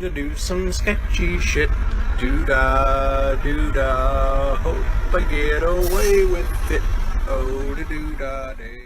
To do some sketchy shit. Doo-dah, doo-dah. Hope I get away with it. Oh, doo-dah, day.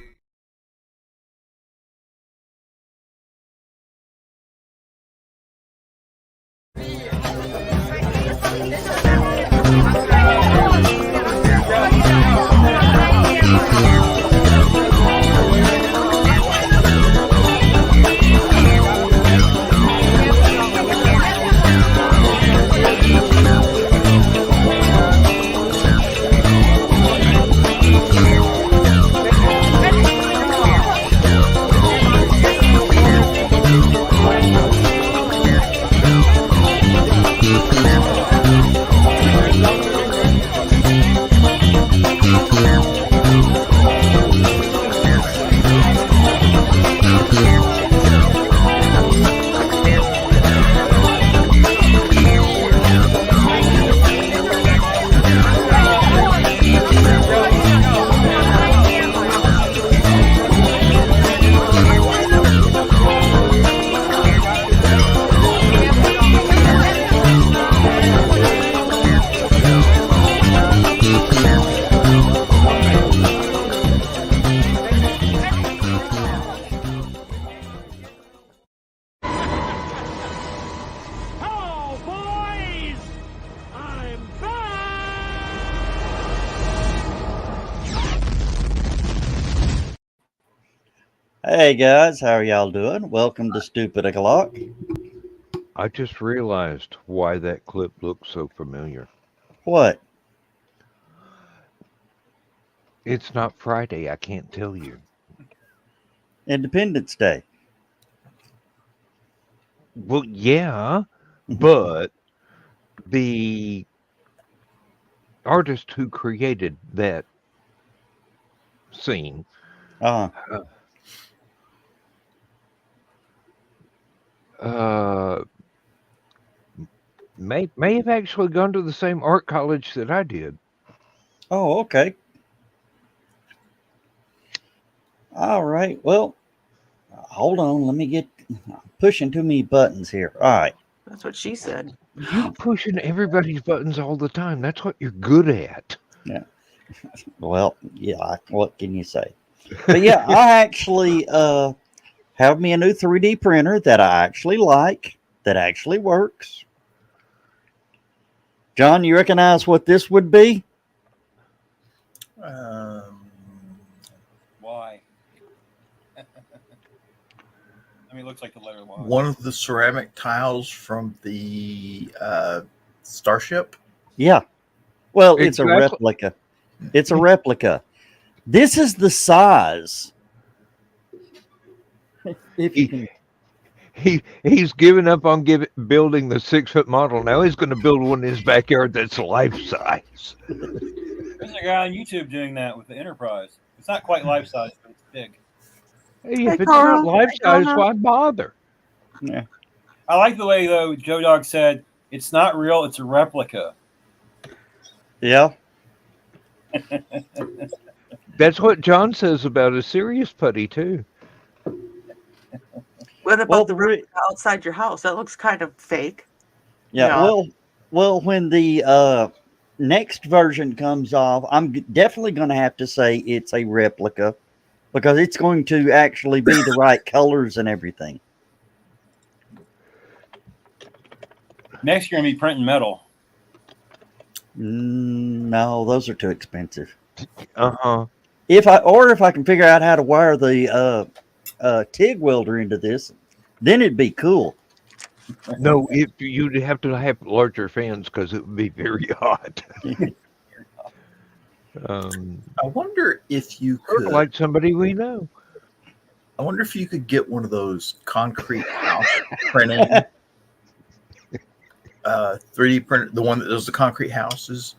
Hey guys, how are y'all doing? Welcome to Stupid O'Clock. I just realized why that clip looks so familiar. What? It's not Friday, I can't tell you. Independence Day. Well, yeah, but the artist who created that scene Uh, may have actually gone to the same art college that I did. oh, okay. All right. Well, hold on. Let me get pushing too many buttons here. All right. That's what she said. You pushing everybody's buttons all the time. That's what you're good at. Yeah. Well, yeah. What can you say? But yeah, I actually have me a new 3D printer that I actually like, that actually works. John, you recognize what this would be? Why? I mean, it looks like the letter Y. One of the ceramic tiles from the starship. Yeah. Well, it's a Exactly. replica. It's a replica. This is the size. If you can, He's given up on building the 6-foot model. Now he's going to build one in his backyard that's life size. There's a guy on YouTube doing that with the Enterprise. It's not quite life size, but it's big. Hey, Hey, if it's Carl. not life size, Uh-huh. why bother? yeah. I like the way, though, Joe Dog said, it's not real, it's a replica. Yeah. That's what John says about a serious putty too. What about Well, the replica outside your house? That looks kind of fake. Yeah. Yeah. Well, when the next version comes off, I'm definitely going to have to say it's a replica because it's going to actually be the right colors and everything. Next, you're going to be printing metal. No, those are too expensive. Uh-huh. If I can figure out how to wire the TIG welder into this, then it'd be cool. No, you'd have to have larger fans because it would be very hot. I wonder if you Sort of could. like somebody we know. I wonder if you could get one of those concrete house printing 3D printer, the one that does the concrete houses.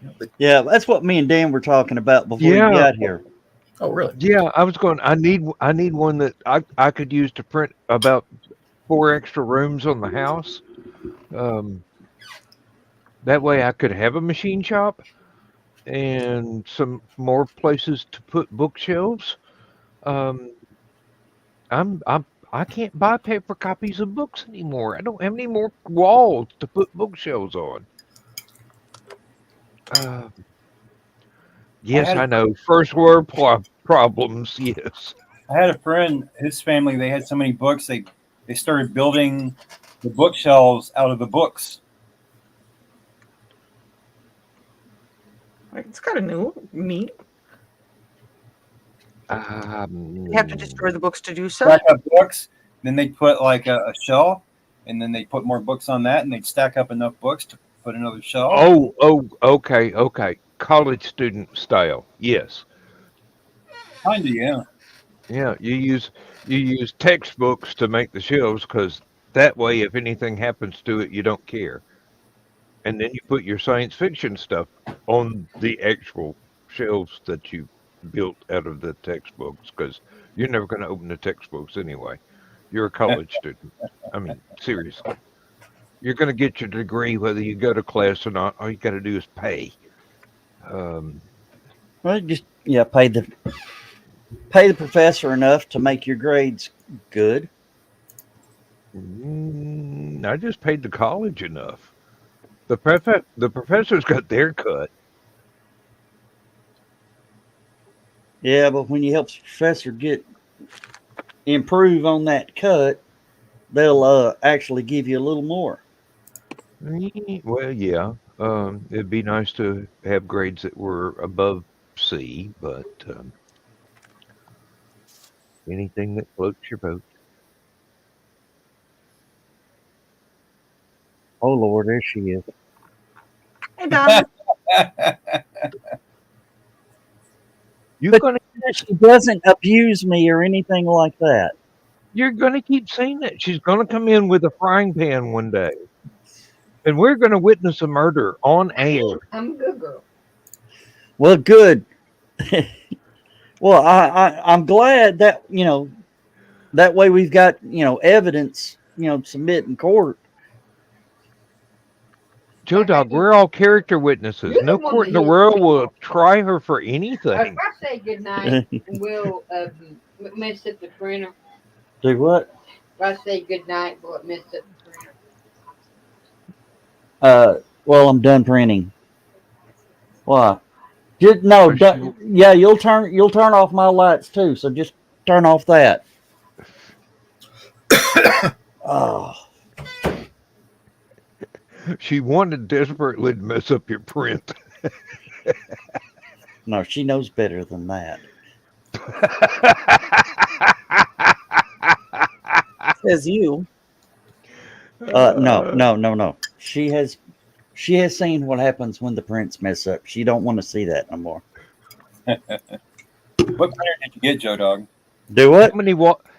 You know, Yeah, that's what me and Dan were talking about before you Yeah. got here. oh, really? Yeah, I was going. I need one that I could use to print about 4 extra rooms on the house. That way, I could have a machine shop and some more places to put bookshelves. I'm I can't buy paper copies of books anymore. I don't have any more walls to put bookshelves on. Uh, yes, had a I know. First world problems. Yes. I had a friend, his family, they had so many books, they started building the bookshelves out of the books. It's kind of new, neat. You have to Um, destroy the books to do so. Stack up books, then they'd put like a shelf, and then they'd put more books on that, and they'd stack up enough books to put another shelf. okay. College student style. Yes. Kind of, yeah. Yeah, you use textbooks to make the shelves because that way, if anything happens to it, you don't care. And then you put your science fiction stuff on the actual shelves that you built out of the textbooks because you're never going to open the textbooks anyway. You're a college student. I mean, seriously. You're going to get your degree whether you go to class or not. All you got to do is pay. Um, Well, just pay the professor enough to make your grades good. I just paid the college enough. The professors got their cut. Yeah, but when you help the professor improve on that cut, they'll actually give you a little more. Well, yeah. It'd be nice to have grades that were above C, but anything that floats your boat. Oh Lord, there she is. Hey, Donna. You're But- gonna She doesn't abuse me or anything like that. you're gonna keep saying that. She's gonna come in with a frying pan one day, and we're gonna witness a murder on air. I'm a good girl. Well, good. Well, I'm glad that that way we've got evidence submit in court. Joe Dog, we're all character witnesses. You're No the one court in that the hit world me. will try her for If anything. I say goodnight, will mess up the printer. Do what? If I say goodnight, will it mess up the printer? Well, I'm done printing. Why? Just no. Yeah, you'll turn off my lights too. So just turn off that. Oh. She wanted desperately to mess up your print. No, she knows better than that. Says you. No. She has seen what happens when the prints mess up. She don't want to see that no more. What printer did you get, Joe Dog? Do what?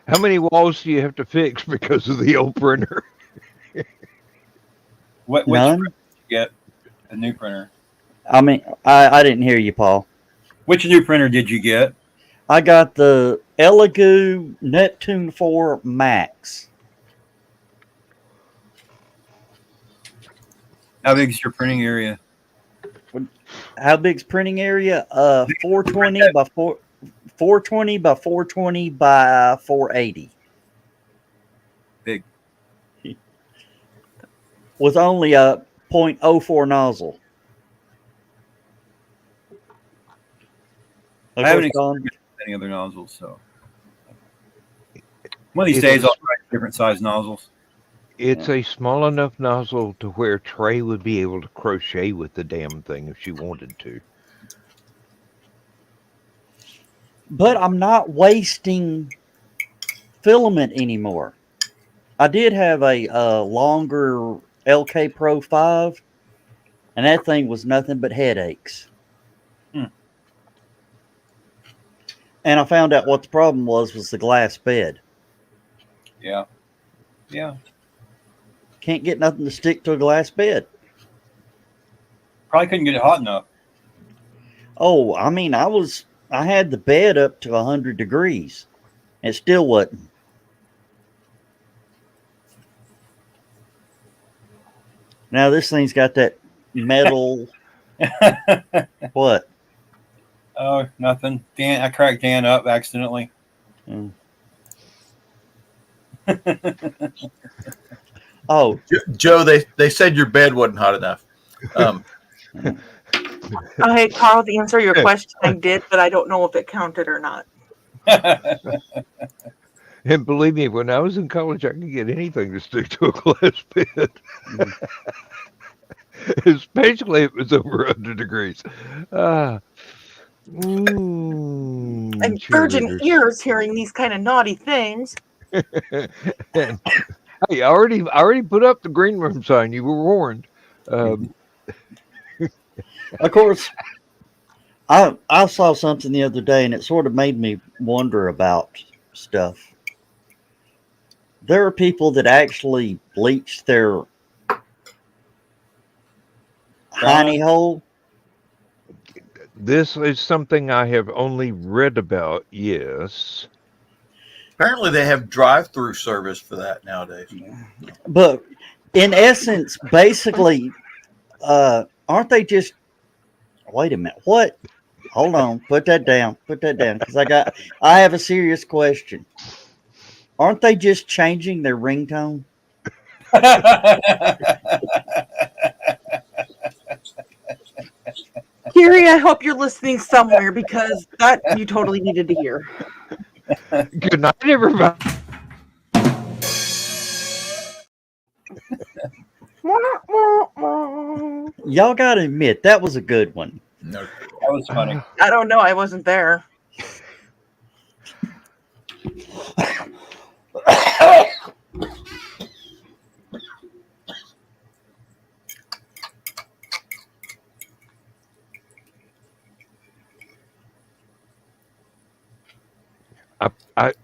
How many walls do you have to fix because of the old printer? Which None. printer did you get? A new printer. I mean, I didn't hear you, Paul. Which new printer did you get? I got the Elegoo Neptune 4 Max. How big is your printing area? How big's printing area? 420 by 420 by 420 by 480. Big. With only a 0.04 nozzle. I haven't experimented with any other nozzles, so one of these It's days a- I'll try different size nozzles. It's a small enough nozzle to where Trey would be able to crochet with the damn thing if she wanted to. But I'm not wasting filament anymore. I did have a longer LK Pro 5, and that thing was nothing but headaches. And I found out what the problem was the glass bed. Yeah. Can't get nothing to stick to a glass bed. Probably couldn't get it hot enough. Oh, I mean, I had the bed up to 100 degrees. It still wasn't. Now this thing's got that metal. What? Oh, nothing. I cracked Dan up accidentally. Oh, Joe, they said your bed wasn't hot enough. Hey, Carl, to answer your question, I did, but I don't know if it counted or not. And believe me, when I was in college, I could get anything to stick to a glass bed. Especially if it was over 100 degrees. And virgin Cheerleaders. ears hearing these kind of naughty things. And, hey, I already put up the green room sign. You were warned. of course, I saw something the other day, and it sort of made me wonder about stuff. There are people that actually bleach their hiney hole. This is something I have only read about. Yes. Apparently, they have drive-through service for that nowadays. But in essence, basically, aren't they just? Wait a minute. What? Hold on. Put that down. Put that down, because I have a serious question. Aren't they just changing their ringtone? Gary, I hope you're listening somewhere because that you totally needed to hear. Good night, everybody. Y'all got to admit that was a good one. No. That was funny. I don't know. I wasn't there.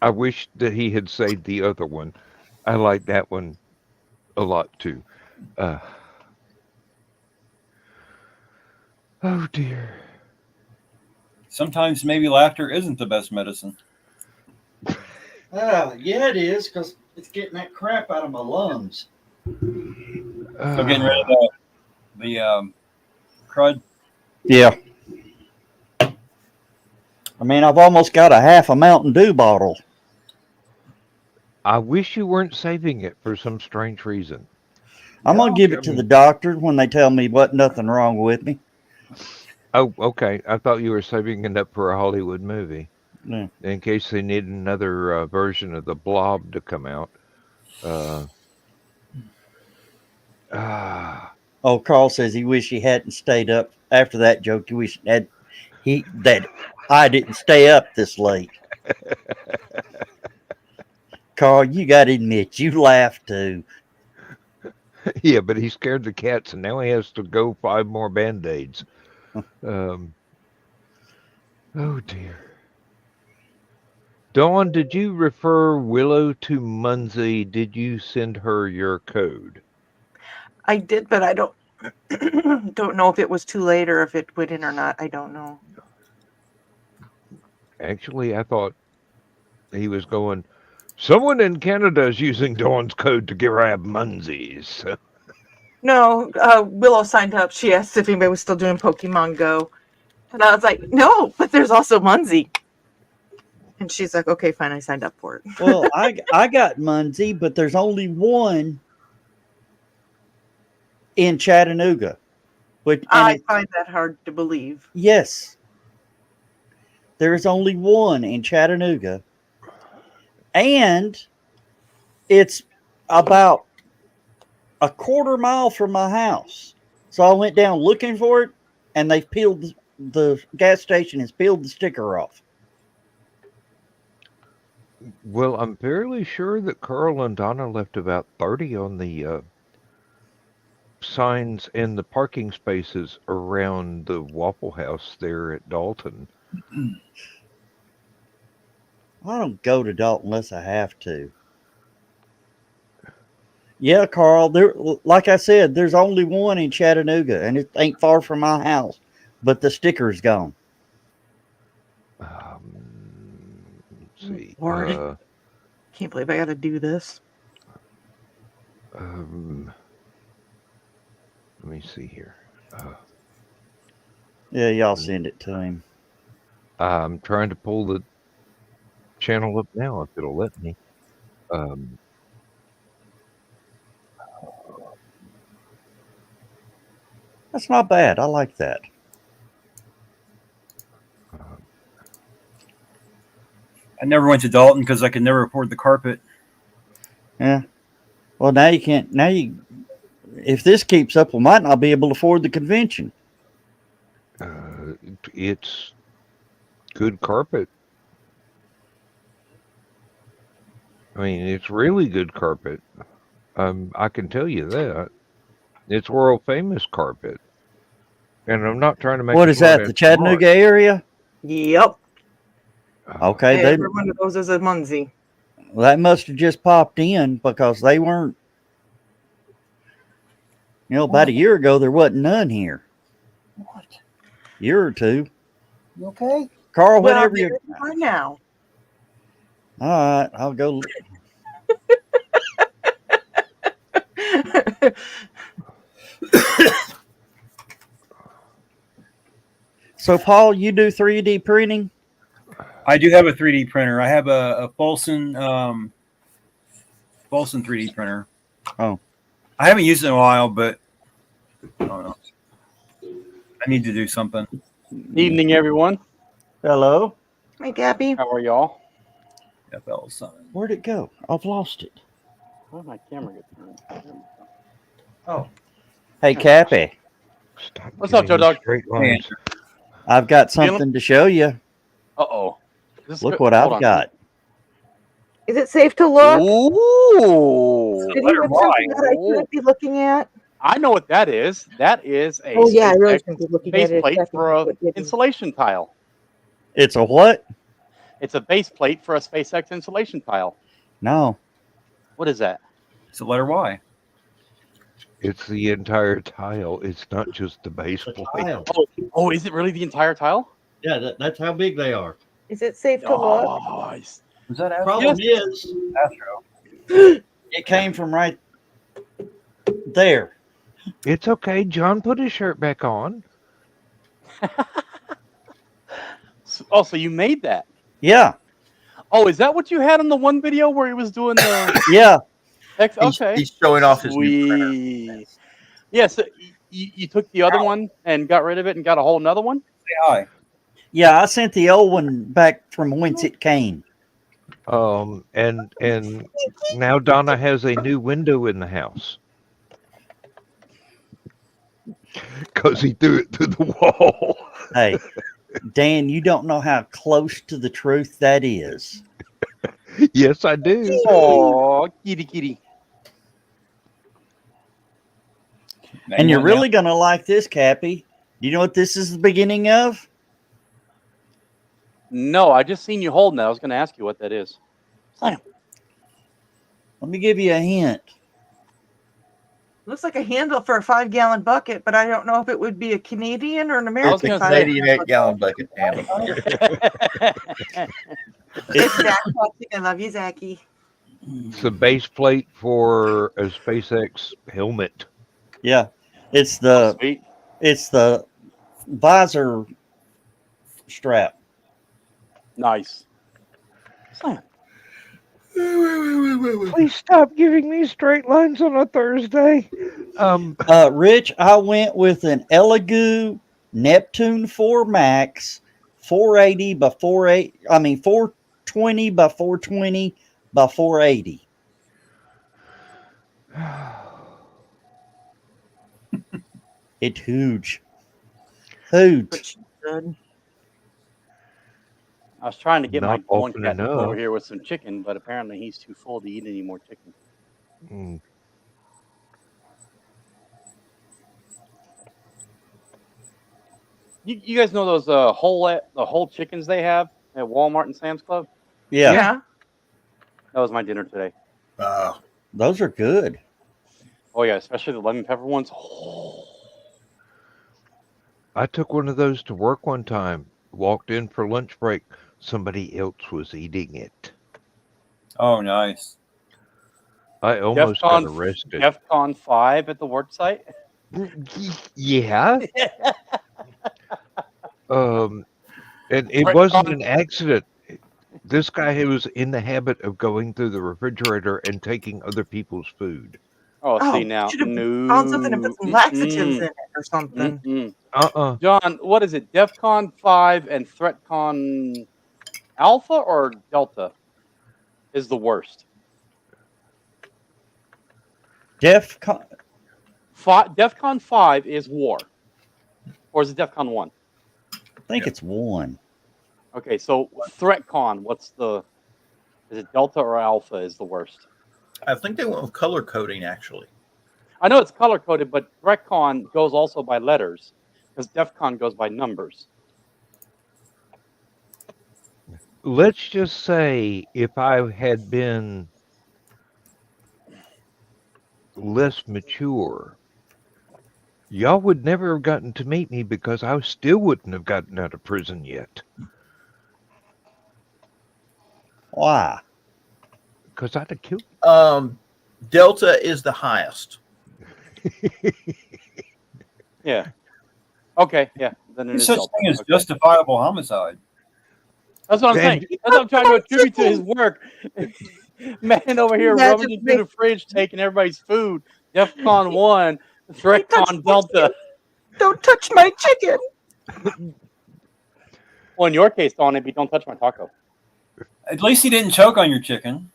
I wish that he had saved the other one. I like that one a lot too. Oh dear. Sometimes maybe laughter isn't the best medicine. Yeah, it is, because it's getting that crap out of my lungs. So getting rid of the crud. Yeah. I mean, I've almost got a half a Mountain Dew bottle. I wish you weren't saving it for some strange reason. I'm going to give it to the doctor when they tell me nothing wrong with me. Oh, okay. I thought you were saving it up for a Hollywood movie. Yeah. In case they need another version of the Blob to come out. Oh, Carl says he wish he hadn't stayed up after that joke. He wish that I didn't stay up this late. Carl, you got to admit, you laughed too. Yeah, but he scared the cats, and now he has to go 5 more Band-Aids. Oh, dear. Dawn, did you refer Willow to Munsey? Did you send her your code? I did, but I don't don't know if it was too late or if it went in or not. I don't know. Actually, I thought he was going, someone in Canada is using Dawn's code to grab Munsey's. No, Willow signed up. She asked if anybody was still doing Pokemon Go. And I was like, no, but there's also Munsey. And she's like, okay, fine, I signed up for it. Well, I got Munsey, but there's only one in Chattanooga. I find that hard to believe. Yes. There is only one in Chattanooga. And it's about a quarter mile from my house. So I went down looking for it, and they've peeled the gas station has peeled the sticker off. Well, I'm fairly sure that Carl and Donna left about 30 on the signs in the parking spaces around the Waffle House there at Dalton. I don't go to Dalton unless I have to. Yeah, Carl, like I said, there's only one in Chattanooga, and it ain't far from my house, but the sticker's gone. Let's see. Lord. Can't believe I got to do this. Let me see here. Yeah, y'all send it to him. I'm trying to pull the channel up now if it'll let me. That's not bad. I like that. I never went to Dalton because I could never afford the carpet. Yeah. Well, now you can't. Now you, if this keeps up, we might not be able to afford the convention. It's good carpet. I mean, it's really good carpet. I can tell you that. It's world famous carpet. And I'm not trying to make What a is that? The Chattanooga area? Yep. Okay, they Every one of those is a Munzie. well, that must have just popped in because they weren't. You know, about a year ago there wasn't none here. What? Year or two. You okay? Carl, Well, whenever there's you. one now. All right, I'll go. So, Paul, you do 3D printing? I do have a 3D printer. I have a Folson 3D printer. Oh. I haven't used it in a while, but I don't know. I need to do something. Evening, everyone. Hello. Hey, Gabby. How are y'all? FL son. Where'd it go? I've lost it. Where did my camera get turned? There we go. Oh. Hey, Cappy, Stop What's up, giving Joe me Dog? Straight lines. I've got something to show you. Uh-oh. Look what I've got. Is it safe to look? Ooh. Did Letter you have Y. something that I shouldn't be looking at? I know what that is. That is a Oh, yeah, I really SpaceX shouldn't be looking base at it. plate Exactly for a what it is. insulation tile. It's a what? It's a base plate for a SpaceX insulation tile. No. What is that? It's a letter Y. It's the entire tile. It's not just the base plate. Oh, is it really the entire tile? Yeah, that's how big they are. Is it safe to look? Nice. Was that Astro? Problem is, Astro? it came from right there. It's okay. John put his shirt back on. So you made that? Yeah, Oh, is that what you had on the one video where he was doing the yeah. Okay. He's showing off his new printer. Sweet. Yeah, so you took the other one and got rid of it and got a whole another one? Say hi. Yeah, I sent the old one back from whence it came. And now Donna has a new window in the house because he threw it through the wall. Hey, Dan, you don't know how close to the truth that is. Yes, I do. Oh, kitty. And you're really going to like this, Cappy. You know what this is the beginning of? No, I just seen you holding that. I was going to ask you what that is. Slam. Let me give you a hint. Looks like a handle for a 5-gallon bucket, but I don't know if it would be a Canadian or an was American. gonna It's a say- Canadian 8-gallon bucket handle. It's Zach watching. I love you, Zachy. It's the base plate for a SpaceX helmet. Yeah, it's the Sweet. visor strap. Nice. Slam. Please stop giving me straight lines on a Thursday. Rich, I went with an Elegoo Neptune 4 Max 480 by 480. I mean 420 by 420 by 480. It's huge. Huge. Good. I was trying to get my Not one often cat to come enough. over here with some chicken, but apparently he's too full to eat any more chicken. Mm. You guys know those the whole chickens they have at Walmart and Sam's Club? Yeah, Yeah. That was my dinner today. those are good. Oh yeah, especially the lemon pepper ones. Oh. I took one of those to work one time. Walked in for lunch break. Somebody else was eating it. Oh, nice. I almost got DEFCON arrested. DEFCON 5 at the work site. Yeah. And it Right wasn't on. an accident. This guy who was in the habit of going through the refrigerator and taking other people's food. Oh, Oh, see now. should have No. found something and put some laxatives in it. or something. Mm-mm. John, what is it? DEFCON 5 and ThreatCon Alpha or Delta is the worst? DEFCON. DEFCON 5 is war. Or is it DEFCON 1? I think it's 1. Okay, so ThreatCon, is it Delta or Alpha is the worst? I think they went with color coding, actually. I know it's color coded, but ThreatCon goes also by letters because DEFCON goes by numbers. Let's just say if I had been less mature, y'all would never have gotten to meet me because I still wouldn't have gotten out of prison yet. Why? Because I'd have killed. Delta is the highest. Yeah. Okay. Yeah. Then it There's is such Delta. thing as Okay. justifiable homicide. That's what I'm saying. That's what I'm trying to attribute to his work. Man over here Imagine rummaging through the fridge, taking everybody's food. DEFCON 1, ThreatCon Delta. Don't touch my chicken. Well, in your case, Dawn, it'd be don't touch my taco. At least he didn't choke on your chicken.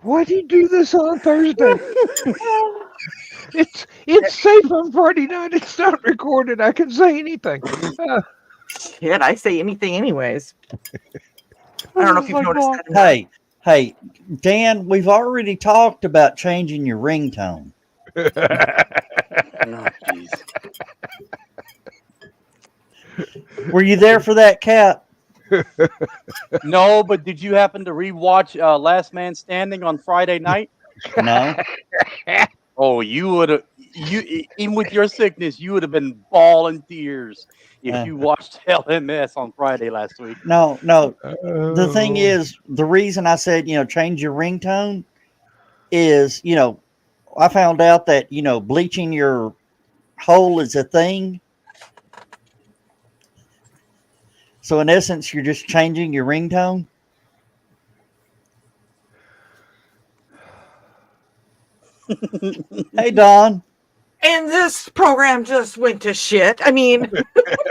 Why'd he do this on Thursday? It's safe on Friday night. It's not recorded. I can say anything. Shit, I say anything anyways. I don't know if you've noticed that. or not. Hey, Dan, we've already talked about changing your ringtone. Oh, jeez. Were you there for that, Cap? No, but did you happen to rewatch Last Man Standing on Friday night? No. Oh, you would have. You even with your sickness, you would have been bawling tears if you watched LMS on Friday last week. No. The thing is, the reason I said, change your ringtone is, I found out that, bleaching your hole is a thing. So in essence, you're just changing your ringtone. Hey, Don. And this program just went to shit. I mean,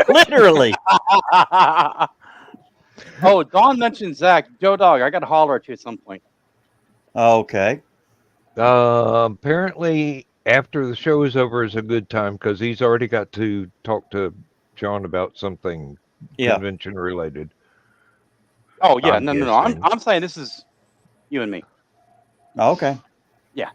Literally. Oh, Dawn mentioned Zach. Joe Dog, I got to holler at you at some point. Okay. Apparently, after the show is over, is a good time because he's already got to talk to John about something convention related. Oh yeah, I'm no. guessing. I'm saying this is you and me. Okay. Yeah.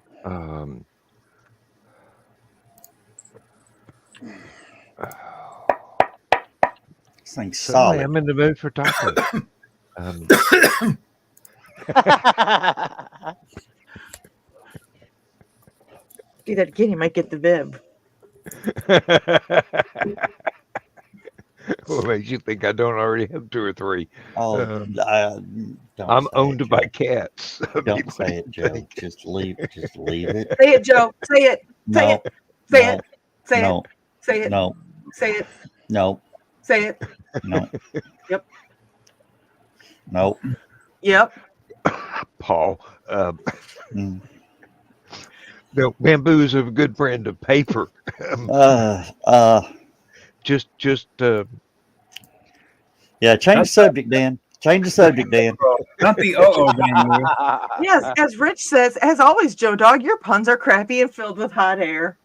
This thing's Suddenly solid. I'm in the mood for tacos. do that again, you might get the bib. What makes you think I don't already have 2 or 3? Oh, don't I'm say owned it, by Joe. cats. I mean, Don't what say do it, you Joe. think? Just leave it. Say it, Joe. Say it. Say No. it. Say No. it. Say No. it. Say it. No. Say it. No. Say it. No. Yep. No. Yep. Paul. Mm. No, bamboo is a good brand of paper. Just Yeah, change the subject, Dan. Change the subject, Dan. Not the bamboo. Yes, as Rich says, as always, Joe Dog, your puns are crappy and filled with hot air.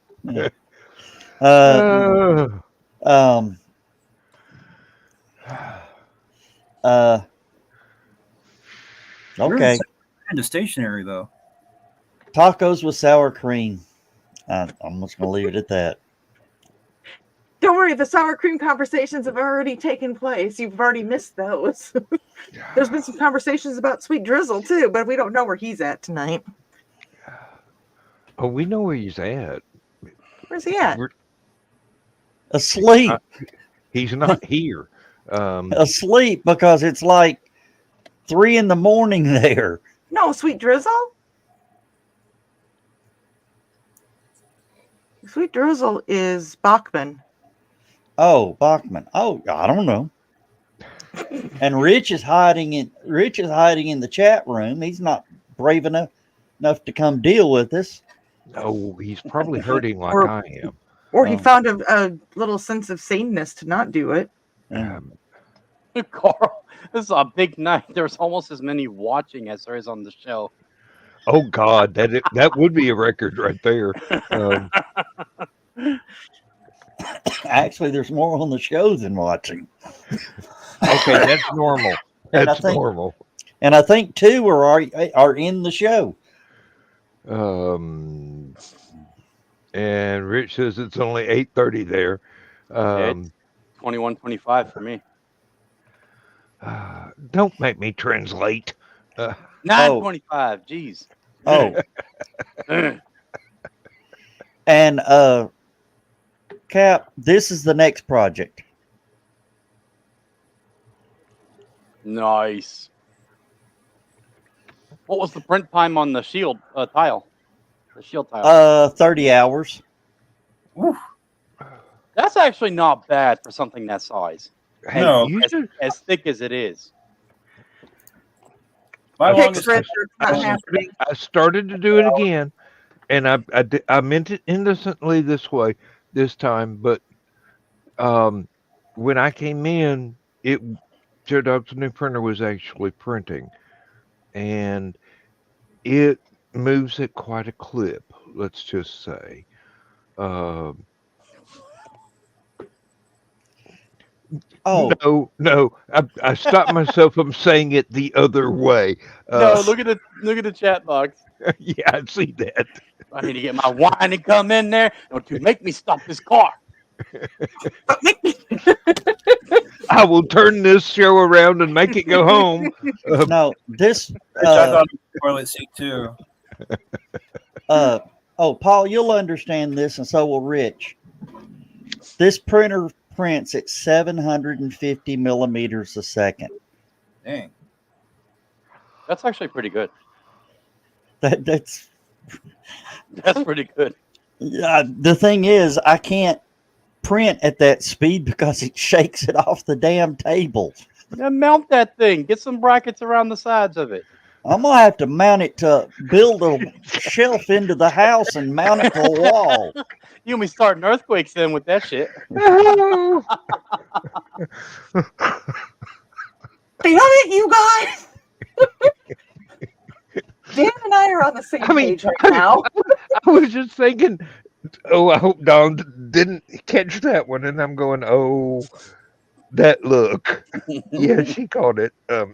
Okay. Kind of stationary though. Tacos with sour cream. I'm just gonna leave it at that. Don't worry, the sour cream conversations have already taken place. You've already missed those. There's been some conversations about Sweet Drizzle too, but we don't know where he's at tonight. Oh, we know where he's at. Where's he at? Asleep. He's not here. Asleep because it's like 3 a.m. there. No, Sweet Drizzle? Sweet Drizzle is Bachman. Oh, Bachman. Oh, I don't know. And Rich is hiding in the chat room. He's not brave enough to come deal with us. No, he's probably hurting like Or- I am. Or he Oh. found a little sense of saneness to not do it. Um, Carl, this is a big night. There's almost as many watching as there is on the show. oh God, that would be a record right there. Actually, there's more on the show than watching. Okay, that's normal. And That's normal. And I think 2 are in the show. And Rich says it's only 8:30 there. It's 21:25 for me. Don't make me translate. 9:25. Jeez. Oh. And Cap, this is the next project. Nice. What was the print time on the shield tile? The shield tile. 30 hours. That's actually not bad for something that size. Hey, No. you should- As thick as it is. My Picks longest Richard, not happening. I started to do it again, and I meant it innocently this time, but when I came in, Joe Dobbs' new printer was actually printing, and it moves at quite a clip. Let's just say. Oh, No, I stopped myself from saying it the other way. No, look at the chat box. Yeah, I see that. I need to get my wine and come in there. Don't you make me stop this car. I will turn this show around and make it go home. no, this. I thought it was a toilet seat too. Oh, Paul, you'll understand this, and so will Rich. This printer prints at 750 millimeters a second. Dang. That's actually pretty good. That's pretty good. the thing is, I can't print at that speed because it shakes it off the damn table. Then mount that thing. Get some brackets around the sides of it. I'm gonna have to mount it to build a shelf into the house and mount it to a wall. You'll be starting earthquakes then with that shit. Damn it, you guys! Dan and I are on the same page right now. I was just thinking, I hope Dawn didn't catch that one, and I'm going, oh, that look. Yeah, she caught it. I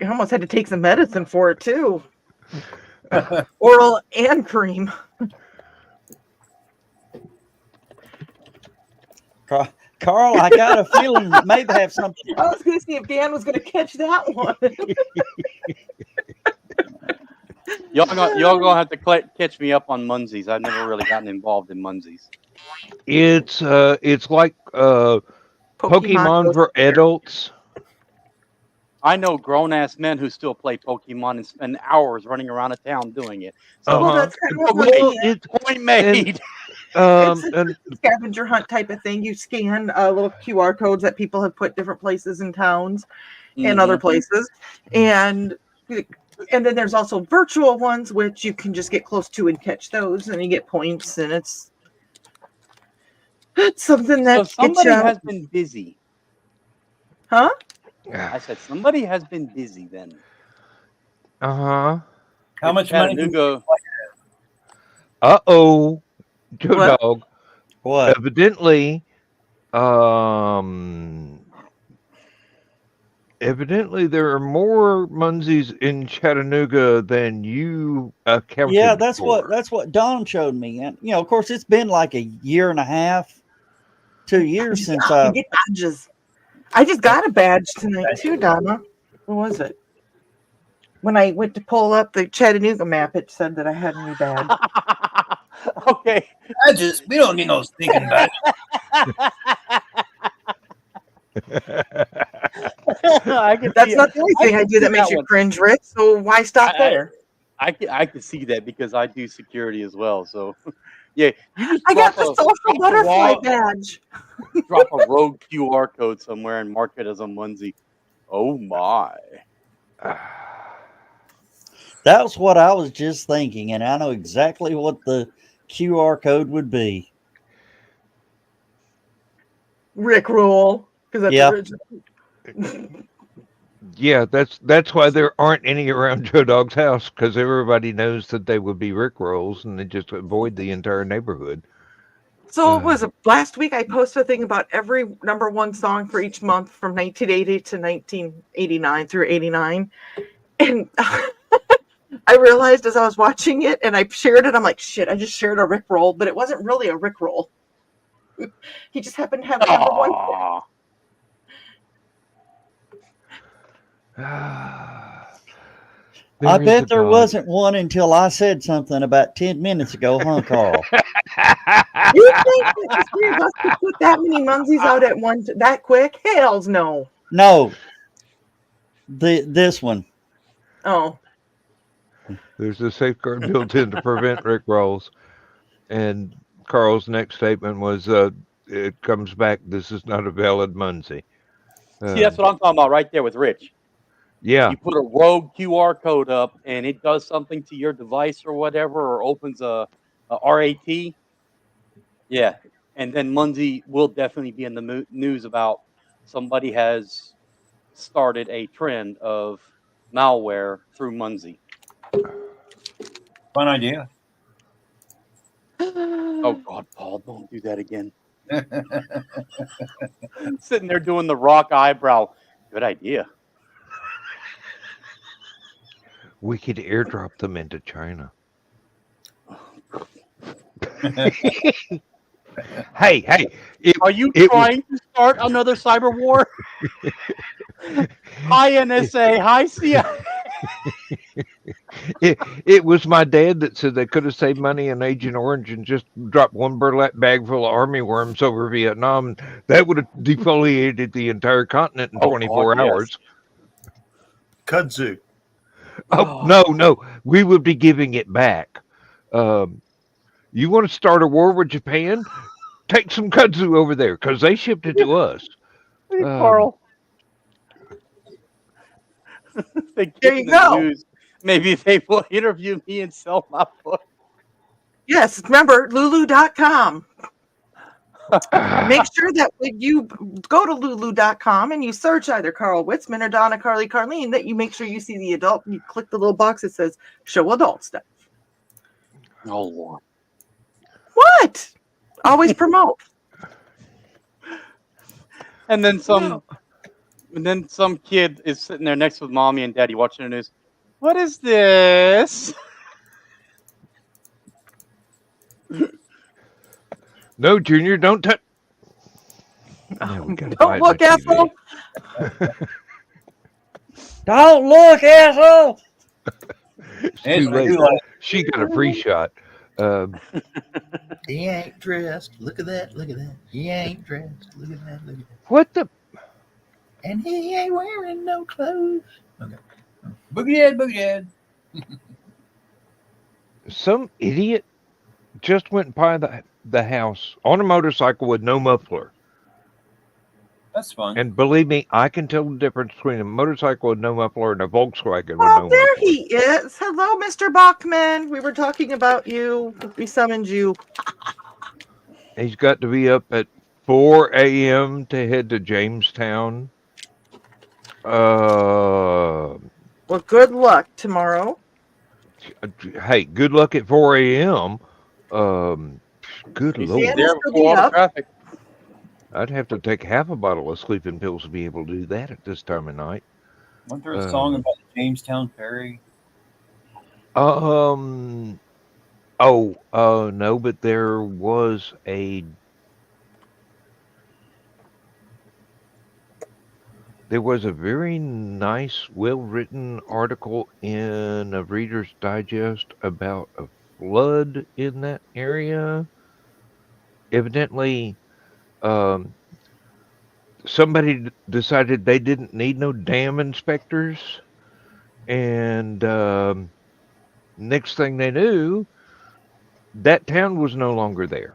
almost had to take some medicine for it too. Oral and cream. Carl, I got a feeling that maybe have something. I was going to see if Dan was going to catch that one. Y'all gonna have to catch me up on Munsies. I've never really gotten involved in Munsies. It's like Pokemon for adults. I know grown ass men who still play Pokemon and spend hours running around a town doing it. So Well, that's kind of what Well, we're it's point made. and scavenger hunt type of thing. You scan little QR codes that people have put different places in towns and other places, and then there's also virtual ones which you can just get close to and catch those, and you get points, and it's something that So somebody gets you. has been busy. Huh? I said somebody has been busy then. How much money? Chattanooga. Joe What? Dog. What? Evidently, there are more Munsies in Chattanooga than you accounted Yeah, that's for. what Don showed me, and of course, it's been like a year and a half, 2 years since You get badges. I just got a badge tonight too, Donna. What was it? When I went to pull up the Chattanooga map, it said that I had a new badge. Okay. Badges. We don't need no stinking badges. That's not the only thing I do that makes you cringe, Rick. So why stop there? I can see that because I do security as well. So Yeah, you just I got the social drop butterfly a badge. drop a rogue QR code somewhere and mark it as a onesie. Oh my! That's what I was just thinking, and I know exactly what the QR code would be. Rick roll, because that's Yeah. original. Yeah, that's why there aren't any around Joe Dog's house because everybody knows that they would be Rickrolls and they just avoid the entire neighborhood. So was it last week I posted a thing about every number one song for each month from 1980 to 1989 through 89. And I realized as I was watching it and I shared it, I'm like, shit, I just shared a Rick roll, but it wasn't really a Rick roll. He just happened to have a number one. Aw. I bet there wasn't one until I said something about 10 minutes ago, huh, Carl? You think that the three of us could put that many Munsies out at once that quick? Hells no. No. This one. Oh. There's a safeguard built in to prevent Rickrolls. And Carl's next statement was, it comes back, this is not a valid Muncie. See, that's what I'm talking about right there with Rich. Yeah. You put a rogue QR code up, and it does something to your device or whatever, or opens a RAT. Yeah, and then Muncie will definitely be in the news about somebody has started a trend of malware through Muncie. Fun idea. Oh God, Paul, don't do that again. Sitting there doing the rock eyebrow. Good idea. We could airdrop them into China. Hey. Are you trying to start another cyber war? Hi, NSA. Hi, CIA. It was my dad that said they could have saved money in Agent Orange and just dropped one burlap bag full of army worms over Vietnam. That would have defoliated the entire continent in 24 hours. Kudzu. Oh, no. We would be giving it back. You want to start a war with Japan? Take some kudzu over there because they shipped it to us. Hey, Carl. There you go. News. Maybe they will interview me and sell my book. Yes, remember Lulu.com. Make sure that when you go to Lulu.com and you search either Carl Witzman or Donna Carly Carlene, that you make sure you see the adult and you click the little box that says show adult stuff. Oh, Lord. What? Always promote. And then some kid is sitting there next with mommy and daddy watching the news. What is this? No, Junior, don't touch. Don't look, asshole. Don't look, asshole. It's too late. She got a free shot. He ain't dressed. Look at that. Look at that. He ain't dressed. Look at that. Look at that. What the? And he ain't wearing no clothes. Okay. Boogie Dad. Some idiot just went by the house on a motorcycle with no muffler. That's fun. And believe me, I can tell the difference between a motorcycle with no muffler and a Volkswagen with Oh, no there muffler. he is. Hello, Mr. Bachman. We were talking about you. We summoned you. He's got to be up at 4 a.m. to head to Jamestown. Well, good luck tomorrow. Hey, good luck at 4 a.m. Good He's Lord. there before all the traffic. I'd have to take half a bottle of sleeping pills to be able to do that at this time of night. Wasn't there a song about the Jamestown Ferry? No, but there was a very nice, well-written article in a Reader's Digest about a flood in that area. Evidently, somebody decided they didn't need no dam inspectors, and next thing they knew, that town was no longer there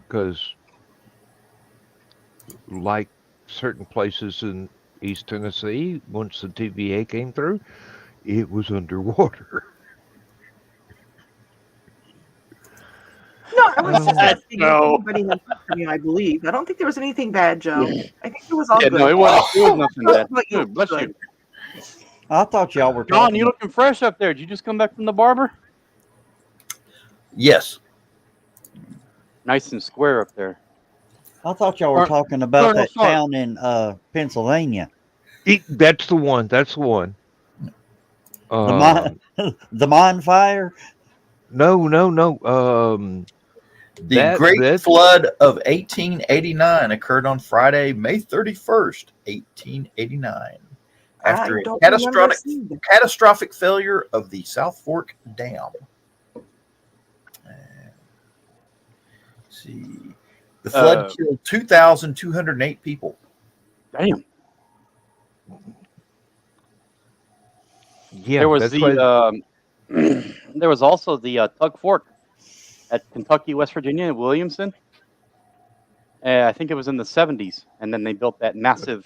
because, like certain places in East Tennessee, once the TVA came through, it was underwater. No, I was just Oh. asking if No. anybody had talked to me, I believe. I don't think there was anything bad, Joe. I think it was all Yeah, good. no, it was nothing bad. But you Good, bless good. you. I thought y'all were John, talking. you looking fresh up there. Did you just come back from the barber? Yes. Nice and square up there. I thought y'all were Or- talking about Colonel that Sharp. town in Pennsylvania. That's the one. That's the one. The mine, the mine fire. No. The Great Flood of 1889 occurred on Friday, May 31st, 1889, after I a don't remember seeing that. catastrophic failure of the South Fork Dam. Let's see. The flood killed 2,208 people. Damn. Yeah, There was that's the why. there was also the Tug Fork at Kentucky, West Virginia, in Williamson. I think it was in the 70s, and then they built that massive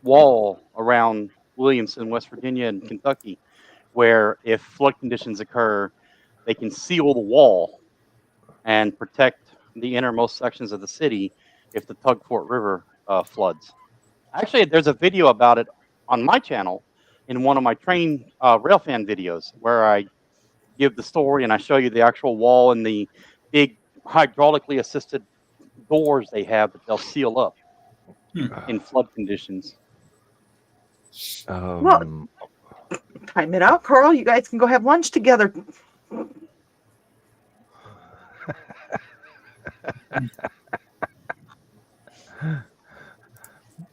wall around Williamson, West Virginia, and Kentucky, where if flood conditions occur, they can seal the wall and protect the innermost sections of the city if the Tug Fork River floods. Actually, there's a video about it on my channel in one of my train railfan videos where I give the story and I show you the actual wall and the big hydraulically assisted doors they have that they'll seal up in flood conditions. Well, time it out, Carl. You guys can go have lunch together.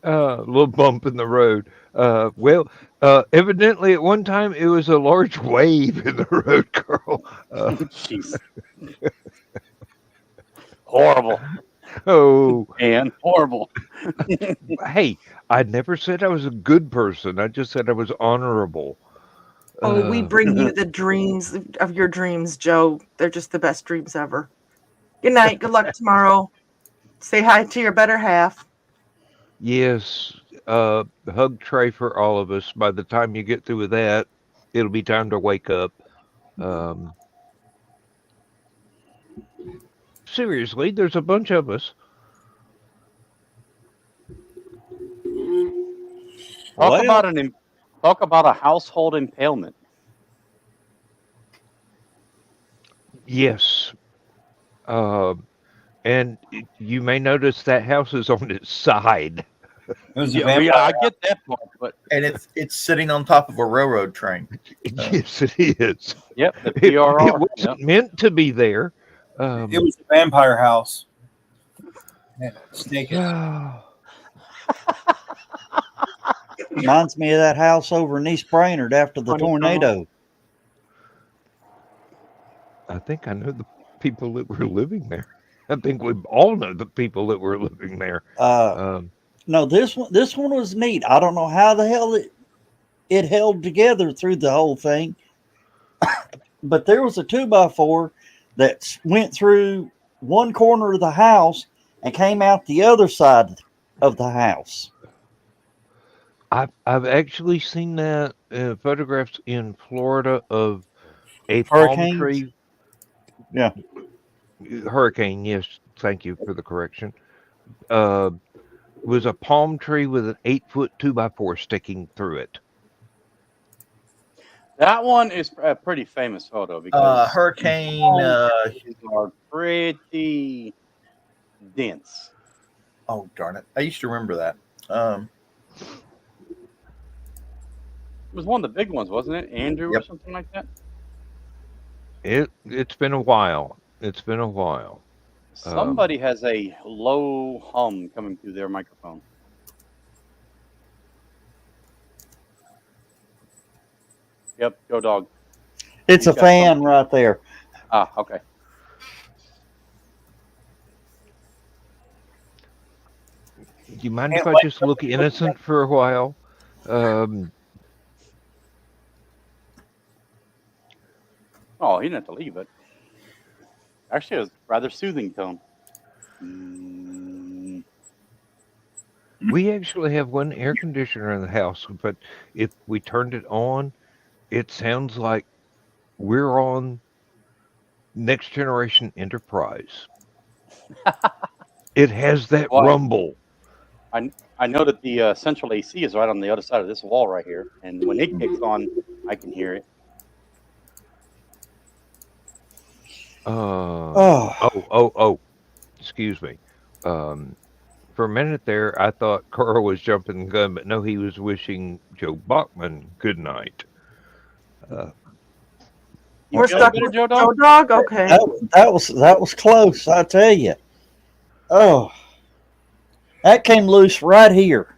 Little bump in the road. Evidently at one time it was a large wave in the road, Carl. Jeez. Horrible. Oh, And horrible. hey, I never said I was a good person. I just said I was honorable. Oh, we bring you the dreams of your dreams, Joe. They're just the best dreams ever. Good night. Good luck tomorrow. Say hi to your better half. Yes, hug tray for all of us. By the time you get through with that, it'll be time to wake up. Seriously, there's a bunch of us. Talk about a household impalement. Yes. And you may notice that house is on its side. It was a Yeah, vampire. I get that part, but And it's sitting on top of a railroad train. Yes, it is. yep, the It PRR. wasn't meant to be there. It was a vampire house. Yeah, snake. Reminds me of that house over in East Brainerd after the tornado. I think I know the people that were living there. I think we all know the people that were living there. No, this one was neat. I don't know how the hell it held together through the whole thing. But there was a 2x4 that went through one corner of the house and came out the other side of the house. I've actually seen that photographs in Florida of a Hurricanes? palm tree. Yeah. Hurricane, yes. Thank you for the correction. Was a palm tree with an 8-foot 2x4 sticking through it. That one is a pretty famous photo because Hurricane. these are pretty dense. Oh, darn it. I used to remember that. It was one of the big ones, wasn't it? Andrew Yep. or something like that? It's been a while. It's been a while. Somebody has a low hum coming through their microphone. Yep, go dog. It's He's a got fan something. right there. Ah, okay. Do you mind if I just look innocent for a while? Oh, he didn't have to leave it. Actually, it was rather soothing tone. We actually have one air conditioner in the house, but if we turned it on, it sounds like we're on Next Generation Enterprise. It has that Well, rumble. I know that the central AC is right on the other side of this wall right here, and when it kicks on, I can hear it. Oh, Excuse me. For a minute there, I thought Carl was jumping the gun, but no, he was wishing Joe Bachman good night. You We're feeling stuck better, with Joe Joe Dog? Dog. Okay. that was close. I tell you. Oh, that came loose right here.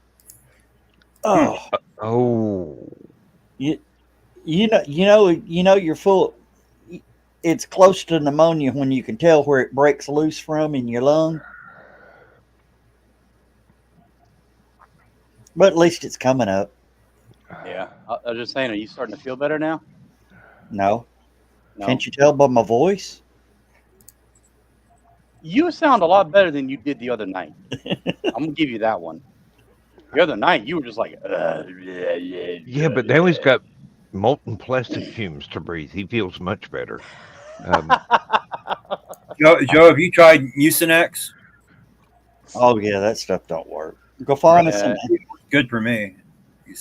Oh, Oh, you know you're full. It's close to pneumonia when you can tell where it breaks loose from in your lung. But at least it's coming up. Yeah. I was just saying, are you starting to feel better now? No, No. can't you tell by my voice? You sound a lot better than you did the other night. I'm gonna give you that one. The other night, you were just like, yeah, but now he's got molten plastic fumes to breathe. He feels much better. Joe, have you tried Mucinex? Oh yeah, that stuff don't work. Go find us some. Good for me.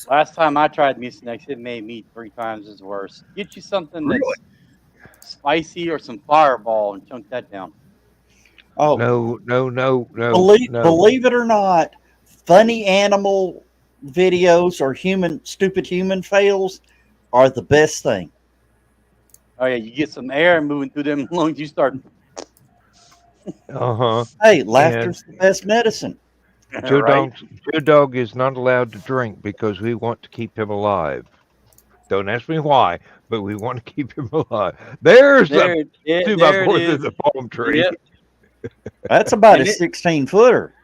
Last time I tried Mucinex, it made me 3 times as worse. Get you something that's spicy or some Fireball and chunk that down. Oh No. believe it or not, funny animal videos or stupid human fails are the best thing. Oh yeah, you get some air moving through them lungs, you start. Hey, laughter's the best medicine. Joe Right? Dog is not allowed to drink because we want to keep him alive. Don't ask me why, but we want to keep him alive. There's the 2x4 through the palm tree. Yep. That's about a 16-footer,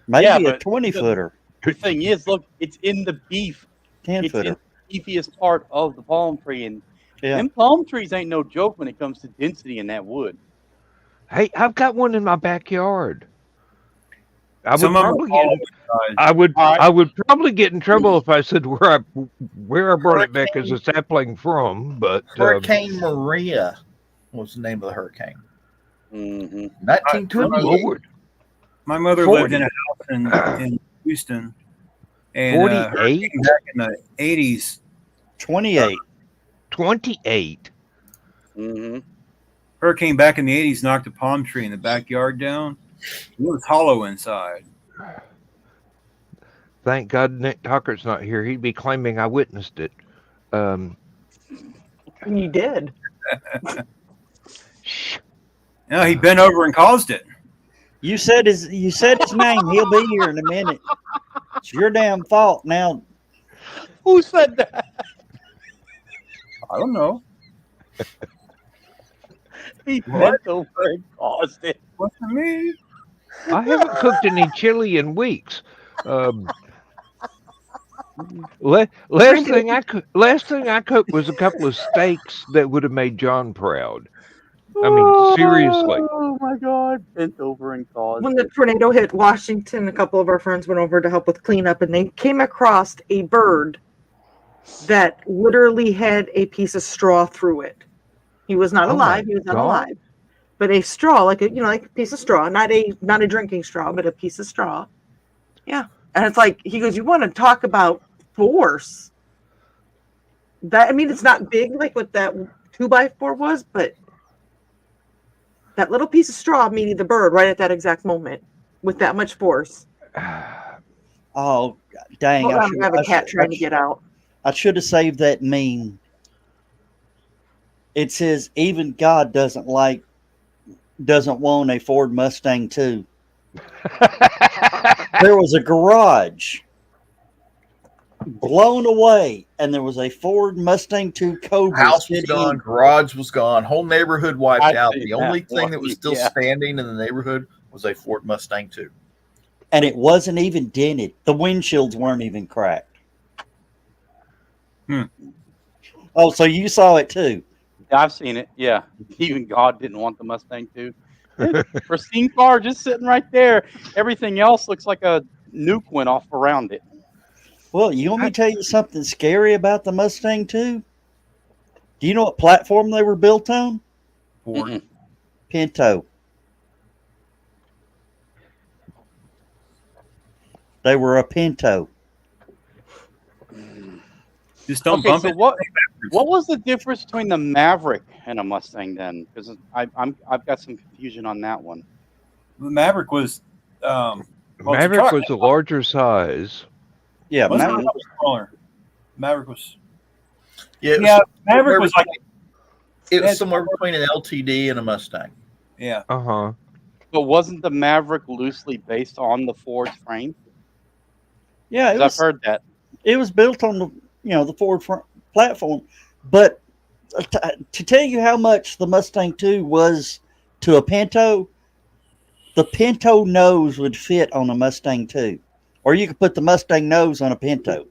maybe a 20-footer, The thing is, look, it's in the beef. It's in 10-footer. the beefiest part of the palm tree, and them palm trees ain't no joke when it comes to density in that wood. Hey, I've got one in my backyard. I would probably get in trouble if I said where I brought it back as a sapling from. But Hurricane Maria was the name of the hurricane. Mm-hmm. 1928. My mother lived in a house in Houston, and 48 back in the 80s. 28. 28. Mm-hmm. Hurricane back in the 80s knocked a palm tree in the backyard down. It was hollow inside. Thank God Nick Tucker's not here. He'd be claiming I witnessed it. You did. No, he bent over and caused it. You said his name. He'll be here in a minute. It's your damn fault now. Who said that? I don't know. He bent over and caused it. What's for me? I haven't cooked any chili in weeks. Last thing I cooked was a couple of steaks that would have made John proud. I mean, seriously. Oh my God! Bent over and caused. When the tornado hit Washington, a couple of our friends went over to help with cleanup, and they came across a bird that literally had a piece of straw through it. He was not alive. He was not alive, but a straw, like a piece of straw, not a drinking straw, but a piece of straw. Yeah, and it's like he goes, "You want to talk about force? It's not big like what that 2x4 was, but." That little piece of straw meeting the bird right at that exact moment with that much force. Oh, dang. I have a cat trying to get out. I should have saved that meme. It says, even God doesn't want a Ford Mustang too. There was a garage blown away, and there was a Ford Mustang 2 Cobra. House was gone, garage was gone, whole neighborhood wiped out. The only thing that was still standing in the neighborhood was a Ford Mustang 2. And it wasn't even dented. The windshields weren't even cracked. Oh, so you saw it too? Yeah, I've seen it. Yeah, even God didn't want the Mustang too. Pristine car just sitting right there. Everything else looks like a nuke went off around it. Well, you want me to tell you something scary about the Mustang too? Do you know what platform they were built on? Ford. Mm-mm. Pinto. They were a Pinto. Just don't Okay, bump so it. what was the difference between the Maverick and a Mustang then? Because I've got some confusion on that one. The Maverick was well, it's a Maverick truck. was a larger size. Yeah, Mustang Maverick. was smaller. Maverick was Yeah, yeah. Maverick was like it was somewhere between an LTD and a Mustang. yeah. Uh-huh. But wasn't the Maverick loosely based on the Ford's frame? Yeah, it 'Cause I've was. heard that. It was built on the Ford platform, but to tell you how much the Mustang 2 was to a Pinto, the Pinto nose would fit on a Mustang 2, or you could put the Mustang nose on a Pinto.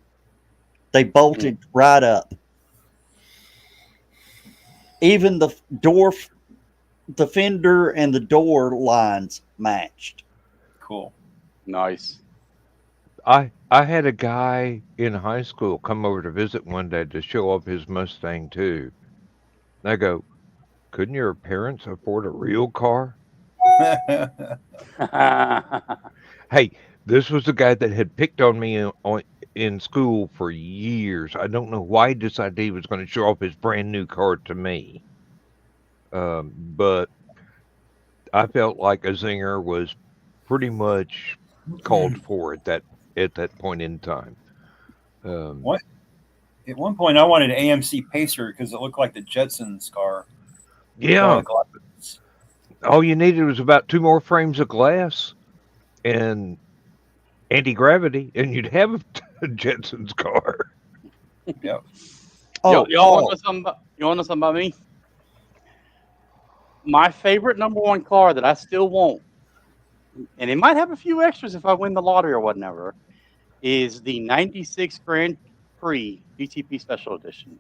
They bolted right up. Even the door, the fender, and the door lines matched. Cool. Nice. I had a guy in high school come over to visit one day to show off his Mustang too. And I go, couldn't your parents afford a real car? Hey, this was the guy that had picked on me in school for years. I don't know why he decided he was going to show off his brand new car to me. But I felt like a zinger was pretty much called for at that point in time. What? At one point, I wanted an AMC Pacer because it looked like the Jetsons car. Yeah. All you needed was about 2 more frames of glass and anti-gravity, and you'd have a Jetsons car. Yep. Oh, y'all want to know something about me? My favorite number one car that I still want, and it might have a few extras if I win the lottery or whatever, is the 96 Grand Prix GTP Special Edition.